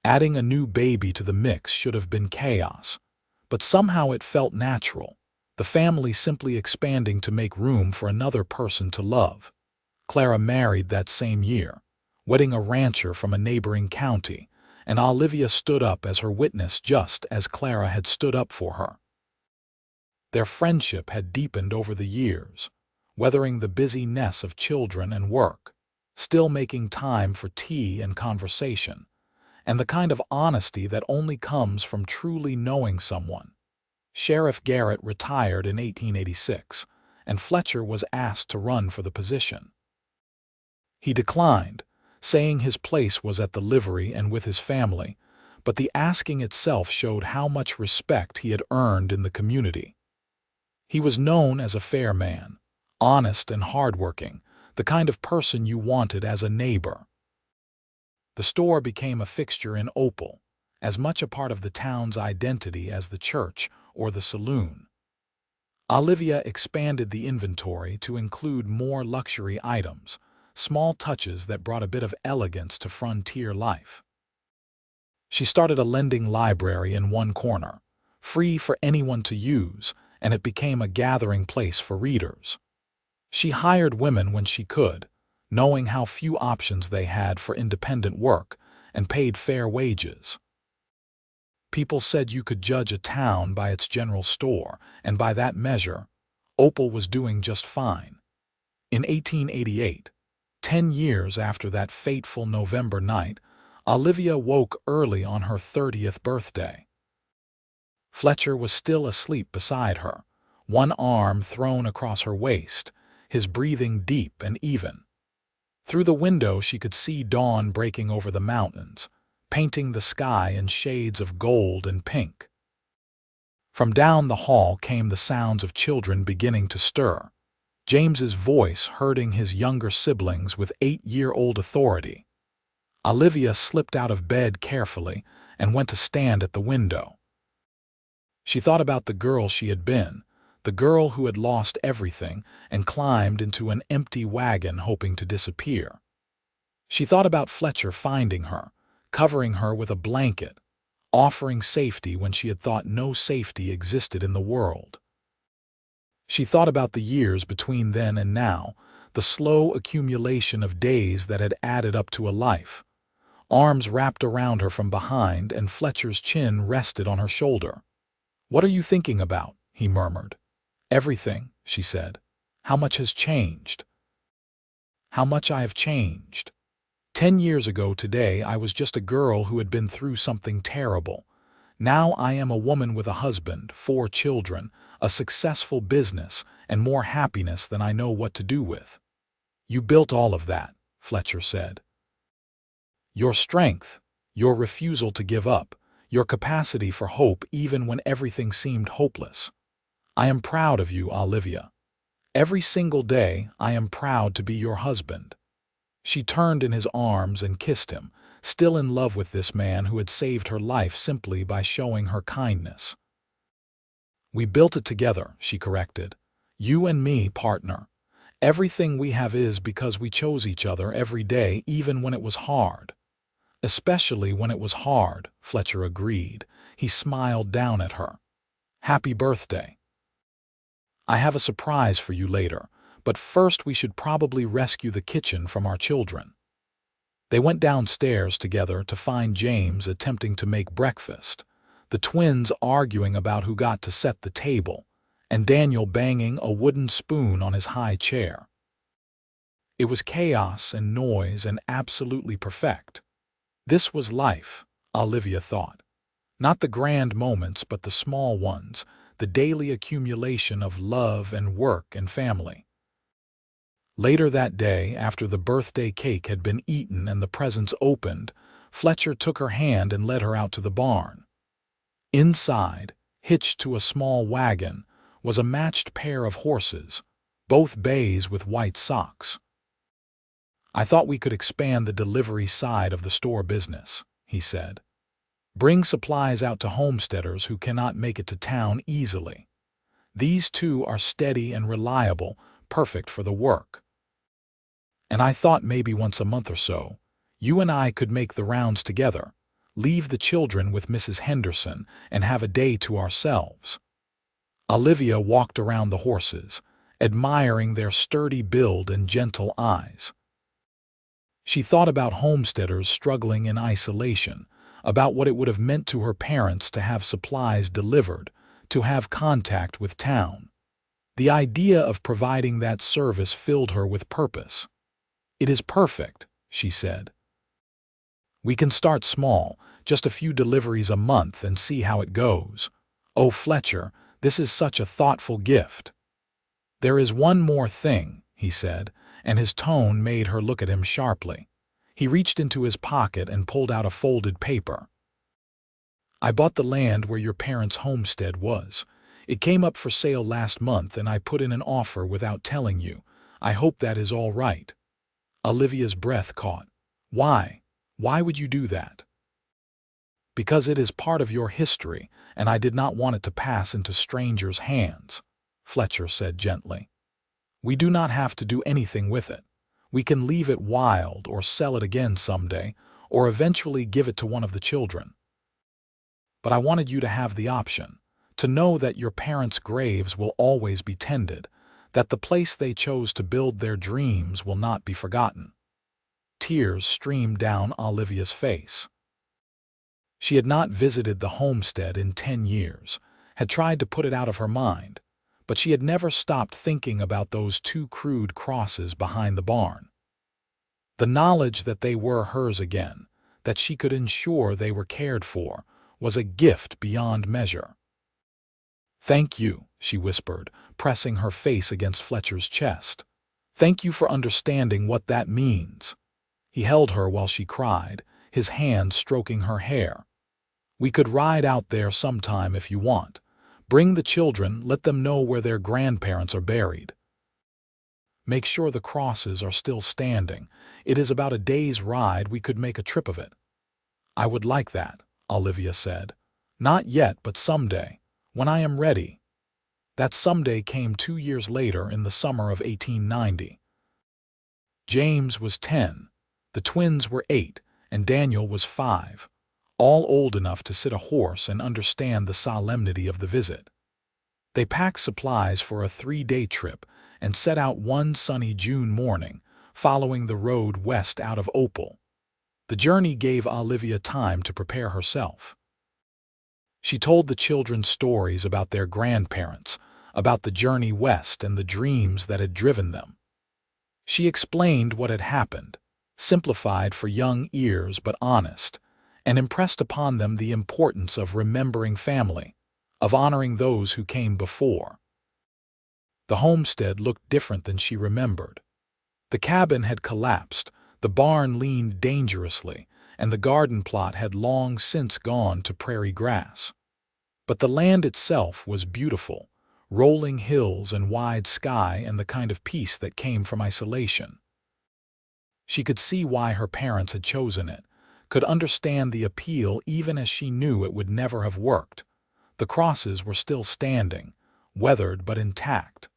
Adding a new baby to the mix should have been chaos, but somehow it felt natural, the family simply expanding to make room for another person to love. Clara married that same year, wedding a rancher from a neighboring county, and Olivia stood up as her witness just as Clara had stood up for her. Their friendship had deepened over the years, weathering the busyness of children and work, still making time for tea and conversation, and the kind of honesty that only comes from truly knowing someone. Sheriff Garrett retired in 1886, and Fletcher was asked to run for the position. He declined, saying his place was at the livery and with his family, but the asking itself showed how much respect he had earned in the community. He was known as a fair man, honest and hardworking, the kind of person you wanted as a neighbor. The store became a fixture in Opal, as much a part of the town's identity as the church or the saloon. Olivia expanded the inventory to include more luxury items, small touches that brought a bit of elegance to frontier life. She started a lending library in one corner, free for anyone to use, and it became a gathering place for readers. She hired women when she could, knowing how few options they had for independent work, and paid fair wages. People said you could judge a town by its general store, and by that measure, Opal was doing just fine. In 1888, 10 years after that fateful November night, Olivia woke early on her 30th birthday. Fletcher was still asleep beside her, one arm thrown across her waist, his breathing deep and even. Through the window she could see dawn breaking over the mountains, painting the sky in shades of gold and pink. From down the hall came the sounds of children beginning to stir, James's voice herding his younger siblings with 8-year-old authority. Olivia slipped out of bed carefully and went to stand at the window. She thought about the girl she had been, the girl who had lost everything and climbed into an empty wagon hoping to disappear. She thought about Fletcher finding her, covering her with a blanket, offering safety when she had thought no safety existed in the world. She thought about the years between then and now, the slow accumulation of days that had added up to a life. Arms wrapped around her from behind, and Fletcher's chin rested on her shoulder. "What are you thinking about?" he murmured. "Everything," she said. "How much has changed?" "How much I have changed. 10 years ago today I was just a girl who had been through something terrible. Now I am a woman with a husband, 4 children, a successful business, and more happiness than I know what to do with." "You built all of that," Fletcher said. "Your strength, your refusal to give up, your capacity for hope even when everything seemed hopeless. I am proud of you, Olivia. Every single day I am proud to be your husband." She turned in his arms and kissed him, still in love with this man who had saved her life simply by showing her kindness. "We built it together," she corrected. "You and me, partner. Everything we have is because we chose each other every day, even when it was hard." "Especially when it was hard," Fletcher agreed. He smiled down at her. "Happy birthday. I have a surprise for you later, but first we should probably rescue the kitchen from our children." They went downstairs together to find James attempting to make breakfast, the twins arguing about who got to set the table, and Daniel banging a wooden spoon on his high chair. It was chaos and noise and absolutely perfect. This was life, Olivia thought. Not the grand moments, but the small ones, the daily accumulation of love and work and family. Later that day, after the birthday cake had been eaten and the presents opened, Fletcher took her hand and led her out to the barn. Inside, hitched to a small wagon, was a matched pair of horses, both bays with white socks. "I thought we could expand the delivery side of the store business," he said. "Bring supplies out to homesteaders who cannot make it to town easily. These two are steady and reliable, perfect for the work. And I thought maybe once a month or so, you and I could make the rounds together, leave the children with Mrs. Henderson, and have a day to ourselves." Olivia walked around the horses, admiring their sturdy build and gentle eyes. She thought about homesteaders struggling in isolation, about what it would have meant to her parents to have supplies delivered, to have contact with town. The idea of providing that service filled her with purpose. "It is perfect," she said. "We can start small, just a few deliveries a month, and see how it goes." "Oh, Fletcher, this is such a thoughtful gift." "There is one more thing," he said, and his tone made her look at him sharply. He reached into his pocket and pulled out a folded paper. "I bought the land where your parents' homestead was. It came up for sale last month and I put in an offer without telling you. I hope that is all right." Olivia's breath caught. "Why? Why would you do that?" "Because it is part of your history, and I did not want it to pass into strangers' hands," Fletcher said gently. "We do not have to do anything with it. We can leave it wild or sell it again someday, or eventually give it to one of the children. But I wanted you to have the option, to know that your parents' graves will always be tended, that the place they chose to build their dreams will not be forgotten." Tears streamed down Olivia's face. She had not visited the homestead in 10 years, had tried to put it out of her mind, but she had never stopped thinking about those 2 crude crosses behind the barn. The knowledge that they were hers again, that she could ensure they were cared for, was a gift beyond measure. "Thank you," she whispered, pressing her face against Fletcher's chest. "Thank you for understanding what that means." He held her while she cried, his hand stroking her hair. "We could ride out there sometime if you want. Bring the children, let them know where their grandparents are buried. Make sure the crosses are still standing. It is about a day's ride, we could make a trip of it." "I would like that," Olivia said. "Not yet, but someday, when I am ready." That someday came 2 years later in the summer of 1890. James was 10, the twins were 8, and Daniel was 5. All old enough to sit a horse and understand the solemnity of the visit. They packed supplies for a 3-day trip and set out one sunny June morning, following the road west out of Opal. The journey gave Olivia time to prepare herself. She told the children stories about their grandparents, about the journey west and the dreams that had driven them. She explained what had happened, simplified for young ears but honest, and impressed upon them the importance of remembering family, of honoring those who came before. The homestead looked different than she remembered. The cabin had collapsed, the barn leaned dangerously, and the garden plot had long since gone to prairie grass. But the land itself was beautiful, rolling hills and wide sky and the kind of peace that came from isolation. She could see why her parents had chosen it, could understand the appeal even as she knew it would never have worked. The crosses were still standing, weathered but intact.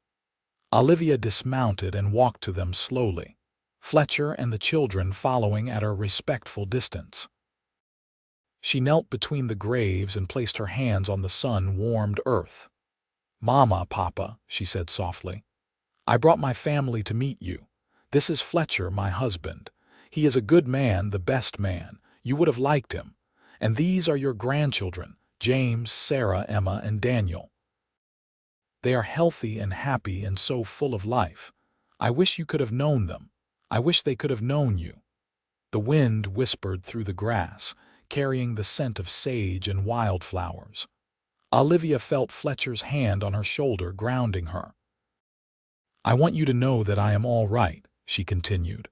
Olivia dismounted and walked to them slowly, Fletcher and the children following at a respectful distance. She knelt between the graves and placed her hands on the sun-warmed earth. "Mama, Papa," she said softly, "I brought my family to meet you. This is Fletcher, my husband. He is a good man, the best man. You would have liked him. And these are your grandchildren, James, Sarah, Emma, and Daniel. They are healthy and happy and so full of life. I wish you could have known them. I wish they could have known you." The wind whispered through the grass, carrying the scent of sage and wildflowers. Olivia felt Fletcher's hand on her shoulder, grounding her. "I want you to know that I am all right," she continued.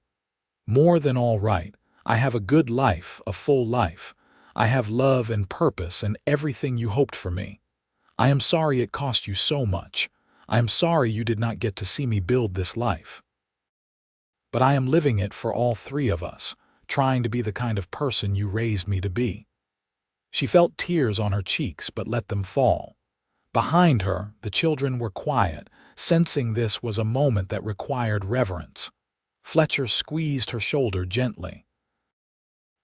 "More than all right. I have a good life, a full life. I have love and purpose and everything you hoped for me. I am sorry it cost you so much. I am sorry you did not get to see me build this life. But I am living it for all 3 of us, trying to be the kind of person you raised me to be." She felt tears on her cheeks but let them fall. Behind her, the children were quiet, sensing this was a moment that required reverence. Fletcher squeezed her shoulder gently.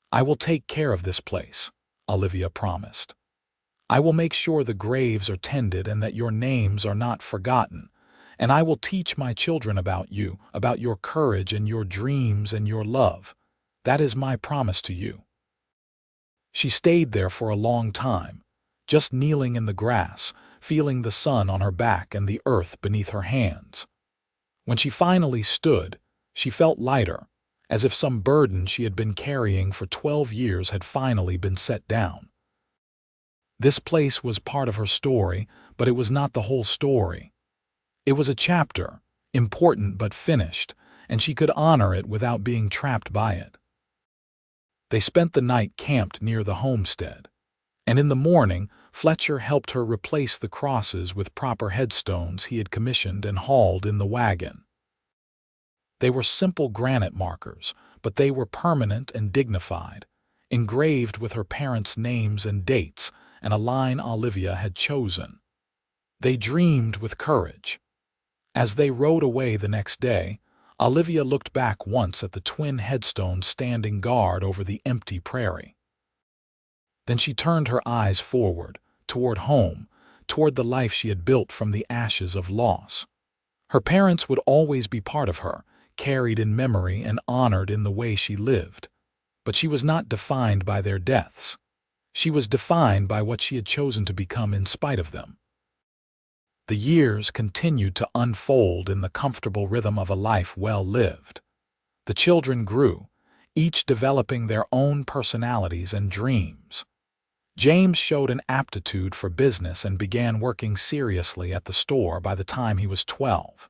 "I will take care of this place," Olivia promised. "I will make sure the graves are tended and that your names are not forgotten. And I will teach my children about you, about your courage and your dreams and your love. That is my promise to you." She stayed there for a long time, just kneeling in the grass, feeling the sun on her back and the earth beneath her hands. When she finally stood, she felt lighter, as if some burden she had been carrying for 12 years had finally been set down. This place was part of her story, but it was not the whole story. It was a chapter, important but finished, and she could honor it without being trapped by it. They spent the night camped near the homestead, and in the morning, Fletcher helped her replace the crosses with proper headstones he had commissioned and hauled in the wagon. They were simple granite markers, but they were permanent and dignified, engraved with her parents' names and dates, and a line Olivia had chosen. They dreamed with courage. As they rode away the next day, Olivia looked back once at the twin headstones standing guard over the empty prairie. Then she turned her eyes forward, toward home, toward the life she had built from the ashes of loss. Her parents would always be part of her, carried in memory and honored in the way she lived. But she was not defined by their deaths. She was defined by what she had chosen to become in spite of them. The years continued to unfold in the comfortable rhythm of a life well lived. The children grew, each developing their own personalities and dreams. James showed an aptitude for business and began working seriously at the store by the time he was 12.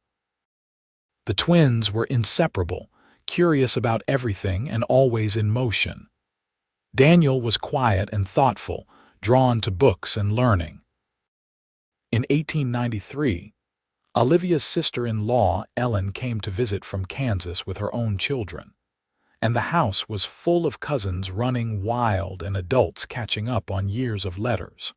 The twins were inseparable, curious about everything and always in motion. Daniel was quiet and thoughtful, drawn to books and learning. In 1893, Olivia's sister-in-law, Ellen, came to visit from Kansas with her own children, and the house was full of cousins running wild and adults catching up on years of letters.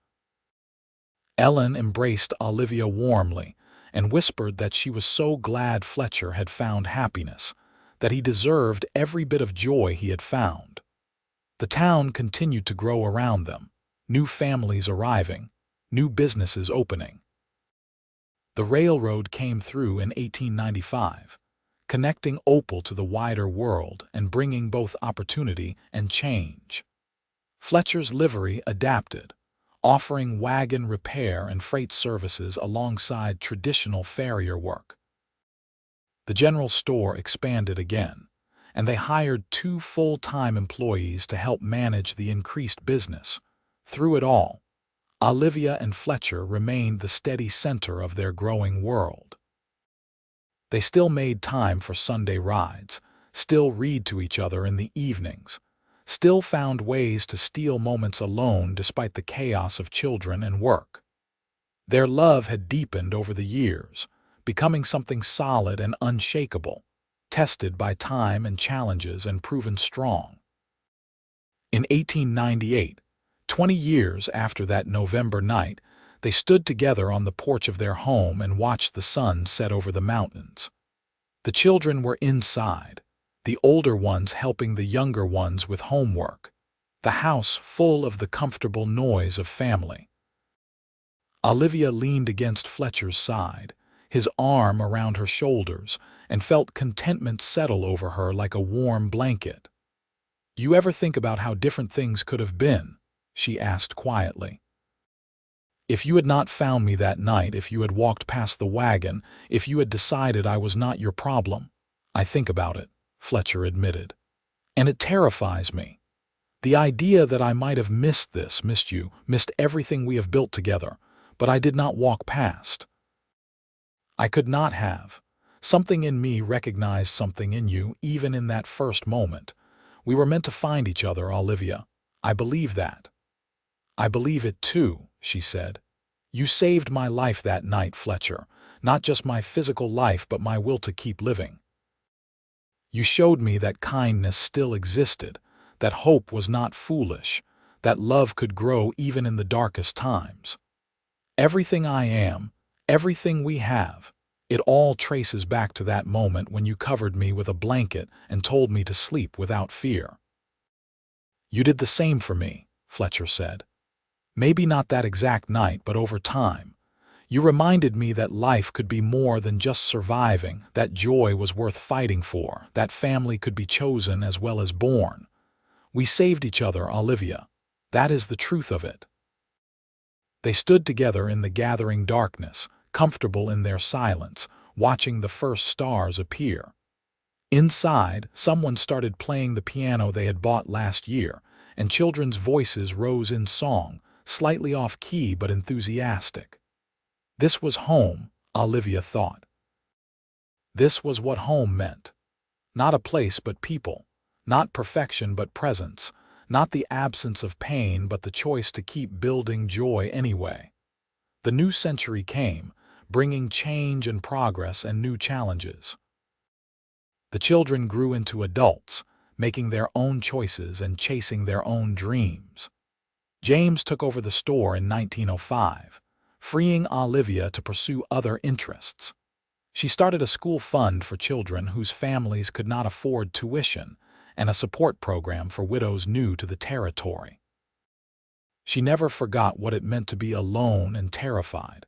Ellen embraced Olivia warmly and whispered that she was so glad Fletcher had found happiness, that he deserved every bit of joy he had found. The town continued to grow around them, new families arriving, new businesses opening. The railroad came through in 1895, connecting Opal to the wider world and bringing both opportunity and change. Fletcher's livery adapted, offering wagon repair and freight services alongside traditional farrier work. The general store expanded again, and they hired 2 full-time employees to help manage the increased business. Through it all, Olivia and Fletcher remained the steady center of their growing world. They still made time for Sunday rides, still read to each other in the evenings, still found ways to steal moments alone despite the chaos of children and work. Their love had deepened over the years, becoming something solid and unshakable, tested by time and challenges and proven strong. In 1898, 20 years after that November night, they stood together on the porch of their home and watched the sun set over the mountains. The children were inside, the older ones helping the younger ones with homework, the house full of the comfortable noise of family. Olivia leaned against Fletcher's side, his arm around her shoulders, and felt contentment settle over her like a warm blanket. "You ever think about how different things could have been?" she asked quietly. "If you had not found me that night, if you had walked past the wagon, if you had decided I was not your problem." "I think about it," Fletcher admitted. "And it terrifies me. The idea that I might have missed this, missed you, missed everything we have built together, but I did not walk past. I could not have. Something in me recognized something in you, even in that first moment. We were meant to find each other, Olivia. I believe that." "I believe it too," she said. "You saved my life that night, Fletcher. Not just my physical life, but my will to keep living. You showed me that kindness still existed, that hope was not foolish, that love could grow even in the darkest times. Everything I am, everything we have, it all traces back to that moment when you covered me with a blanket and told me to sleep without fear." "You did the same for me," Fletcher said. "Maybe not that exact night, but over time. You reminded me that life could be more than just surviving, that joy was worth fighting for, that family could be chosen as well as born. We saved each other, Olivia. That is the truth of it." They stood together in the gathering darkness, comfortable in their silence, watching the first stars appear. Inside, someone started playing the piano they had bought last year, and children's voices rose in song, slightly off-key but enthusiastic. This was home, Olivia thought. This was what home meant. Not a place but people, not perfection but presence, not the absence of pain but the choice to keep building joy anyway. The new century came, bringing change and progress and new challenges. The children grew into adults, making their own choices and chasing their own dreams. James took over the store in 1905, freeing Olivia to pursue other interests. She started a school fund for children whose families could not afford tuition and a support program for widows new to the territory. She never forgot what it meant to be alone and terrified,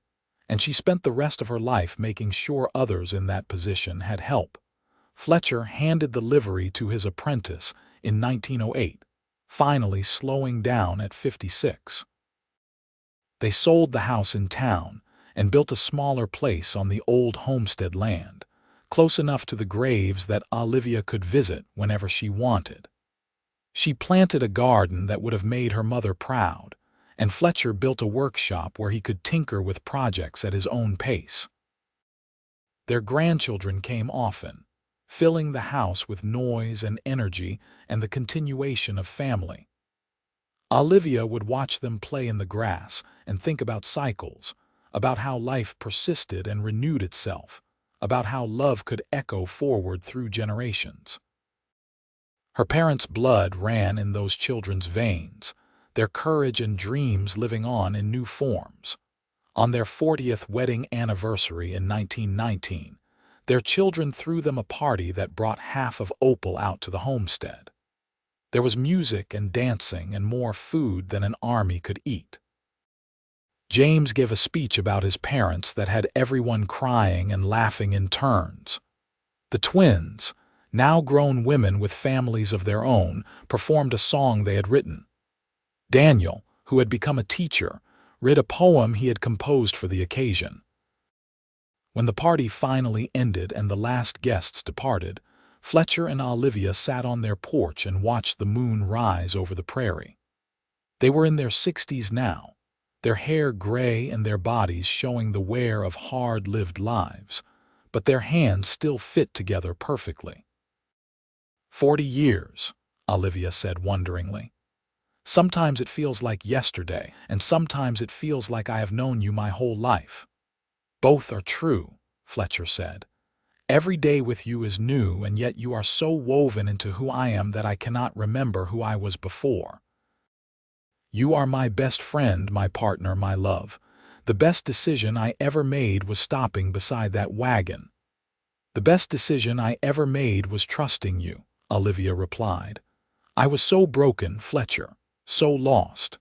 and she spent the rest of her life making sure others in that position had help. Fletcher handed the livery to his apprentice in 1908, finally slowing down at 56. They sold the house in town and built a smaller place on the old homestead land, close enough to the graves that Olivia could visit whenever she wanted. She planted a garden that would have made her mother proud, and Fletcher built a workshop where he could tinker with projects at his own pace. Their grandchildren came often, filling the house with noise and energy and the continuation of family. Olivia would watch them play in the grass and think about cycles, about how life persisted and renewed itself, about how love could echo forward through generations. Her parents' blood ran in those children's veins, their courage and dreams living on in new forms. On their 40th wedding anniversary in 1919, their children threw them a party that brought half of Opal out to the homestead. There was music and dancing and more food than an army could eat. James gave a speech about his parents that had everyone crying and laughing in turns. The twins, now grown women with families of their own, performed a song they had written. Daniel, who had become a teacher, read a poem he had composed for the occasion. When the party finally ended and the last guests departed, Fletcher and Olivia sat on their porch and watched the moon rise over the prairie. They were in their 60s now, their hair gray and their bodies showing the wear of hard-lived lives, but their hands still fit together perfectly. 40 years, Olivia said wonderingly. Sometimes it feels like yesterday, and sometimes it feels like I have known you my whole life. Both are true, Fletcher said. Every day with you is new, and yet you are so woven into who I am that I cannot remember who I was before. You are my best friend, my partner, my love. The best decision I ever made was stopping beside that wagon. The best decision I ever made was trusting you, Olivia replied. I was so broken, Fletcher, so lost.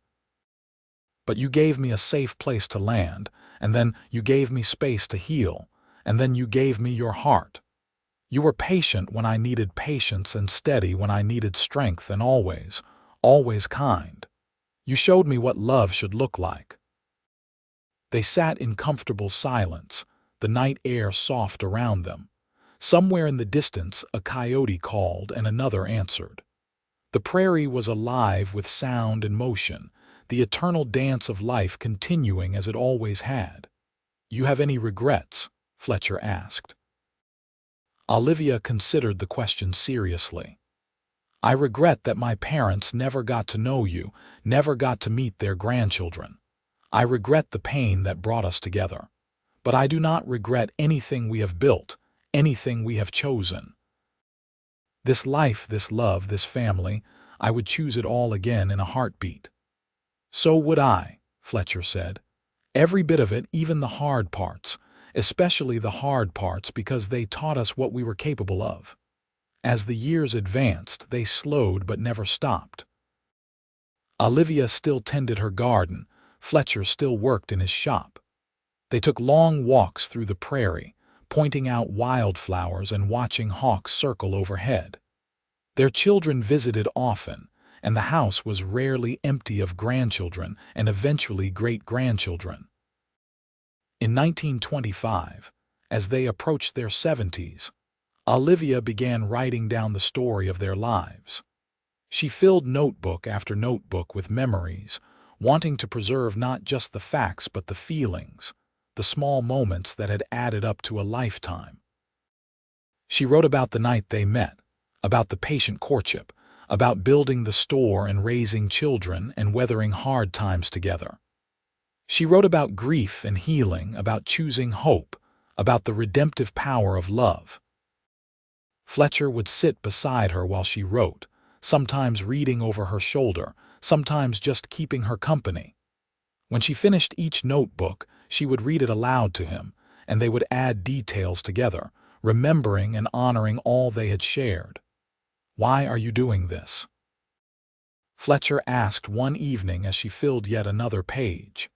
But you gave me a safe place to land, and then you gave me space to heal, and then you gave me your heart. You were patient when I needed patience and steady when I needed strength, and always, always kind. You showed me what love should look like. They sat in comfortable silence, the night air soft around them. Somewhere in the distance, a coyote called and another answered. The prairie was alive with sound and motion, the eternal dance of life continuing as it always had. You have any regrets? Fletcher asked. Olivia considered the question seriously. I regret that my parents never got to know you, never got to meet their grandchildren. I regret the pain that brought us together. But I do not regret anything we have built, anything we have chosen. This life, this love, this family, I would choose it all again in a heartbeat. So would I, Fletcher said. Every bit of it, even the hard parts, especially the hard parts because they taught us what we were capable of. As the years advanced, they slowed but never stopped. Olivia still tended her garden, Fletcher still worked in his shop. They took long walks through the prairie, pointing out wildflowers and watching hawks circle overhead. Their children visited often, and the house was rarely empty of grandchildren and eventually great-grandchildren. In 1925, as they approached their 70s, Olivia began writing down the story of their lives. She filled notebook after notebook with memories, wanting to preserve not just the facts but the feelings, the small moments that had added up to a lifetime. She wrote about the night they met, about the patient courtship, about building the store and raising children and weathering hard times together. She wrote about grief and healing, about choosing hope, about the redemptive power of love. Fletcher would sit beside her while she wrote, sometimes reading over her shoulder, sometimes just keeping her company. When she finished each notebook, she would read it aloud to him, and they would add details together, remembering and honoring all they had shared. "Why are you doing this?" Fletcher asked one evening as she filled yet another page.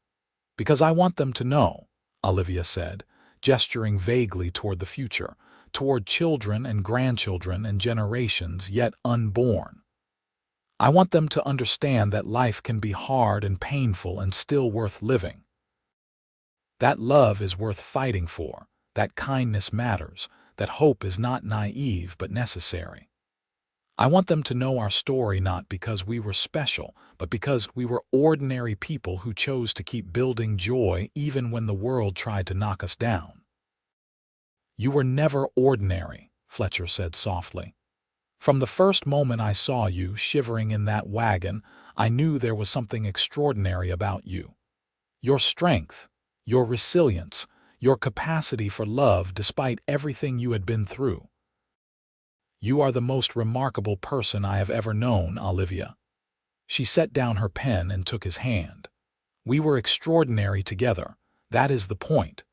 "Because I want them to know," Olivia said, gesturing vaguely toward the future, toward children and grandchildren and generations yet unborn. "I want them to understand that life can be hard and painful and still worth living. That love is worth fighting for, that kindness matters, that hope is not naive but necessary. I want them to know our story not because we were special, but because we were ordinary people who chose to keep building joy even when the world tried to knock us down." "You were never ordinary," Fletcher said softly. "From the first moment I saw you shivering in that wagon, I knew there was something extraordinary about you. Your strength, your resilience, your capacity for love despite everything you had been through. You are the most remarkable person I have ever known, Olivia." She set down her pen and took his hand. "We were extraordinary together. That is the point.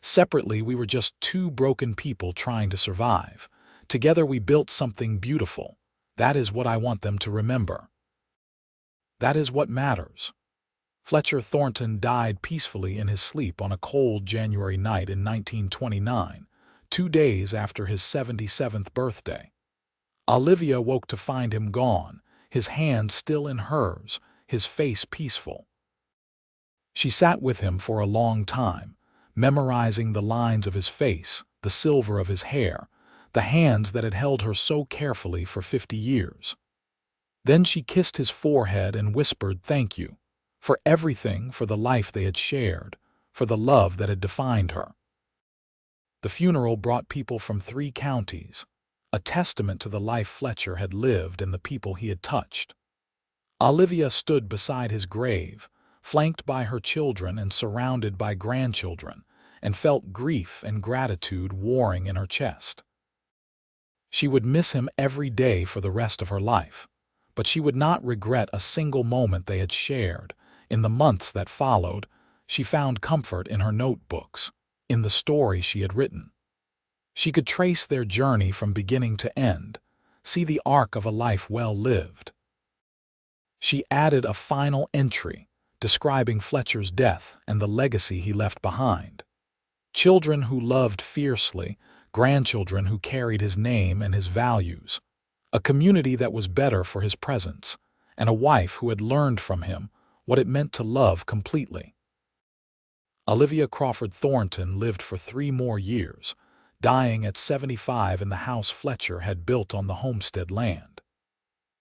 Separately, we were just two broken people trying to survive. Together, we built something beautiful. That is what I want them to remember. That is what matters." Fletcher Thornton died peacefully in his sleep on a cold January night in 1929, 2 days after his 77th birthday. Olivia woke to find him gone, his hand still in hers, his face peaceful. She sat with him for a long time, memorizing the lines of his face, the silver of his hair, the hands that had held her so carefully for 50 years. Then she kissed his forehead and whispered thank you, for everything, for the life they had shared, for the love that had defined her. The funeral brought people from 3 counties, a testament to the life Fletcher had lived and the people he had touched. Olivia stood beside his grave, flanked by her children and surrounded by grandchildren, and felt grief and gratitude warring in her chest. She would miss him every day for the rest of her life, but she would not regret a single moment they had shared. In the months that followed, she found comfort in her notebooks, in the story she had written. She could trace their journey from beginning to end, see the arc of a life well lived. She added a final entry, describing Fletcher's death and the legacy he left behind. Children who loved fiercely, grandchildren who carried his name and his values, a community that was better for his presence, and a wife who had learned from him what it meant to love completely. Olivia Crawford Thornton lived for 3 more years, dying at 75 in the house Fletcher had built on the homestead land.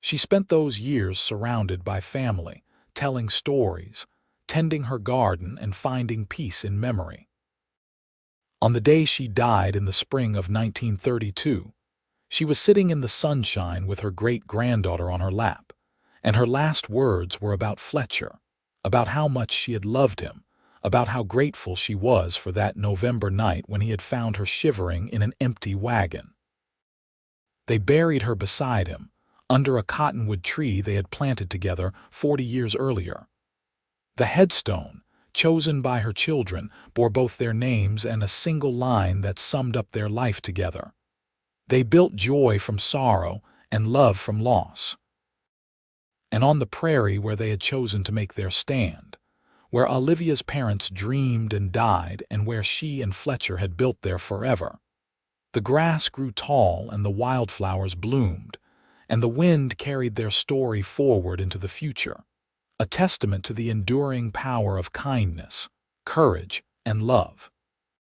She spent those years surrounded by family, telling stories, tending her garden and finding peace in memory. On the day she died in the spring of 1932, she was sitting in the sunshine with her great-granddaughter on her lap, and her last words were about Fletcher, about how much she had loved him, about how grateful she was for that November night when he had found her shivering in an empty wagon. They buried her beside him, under a cottonwood tree they had planted together 40 years earlier. The headstone, chosen by her children, bore both their names and a single line that summed up their life together. They built joy from sorrow and love from loss. And on the prairie where they had chosen to make their stand, where Olivia's parents dreamed and died and where she and Fletcher had built their forever, the grass grew tall and the wildflowers bloomed, and the wind carried their story forward into the future, a testament to the enduring power of kindness, courage, and love.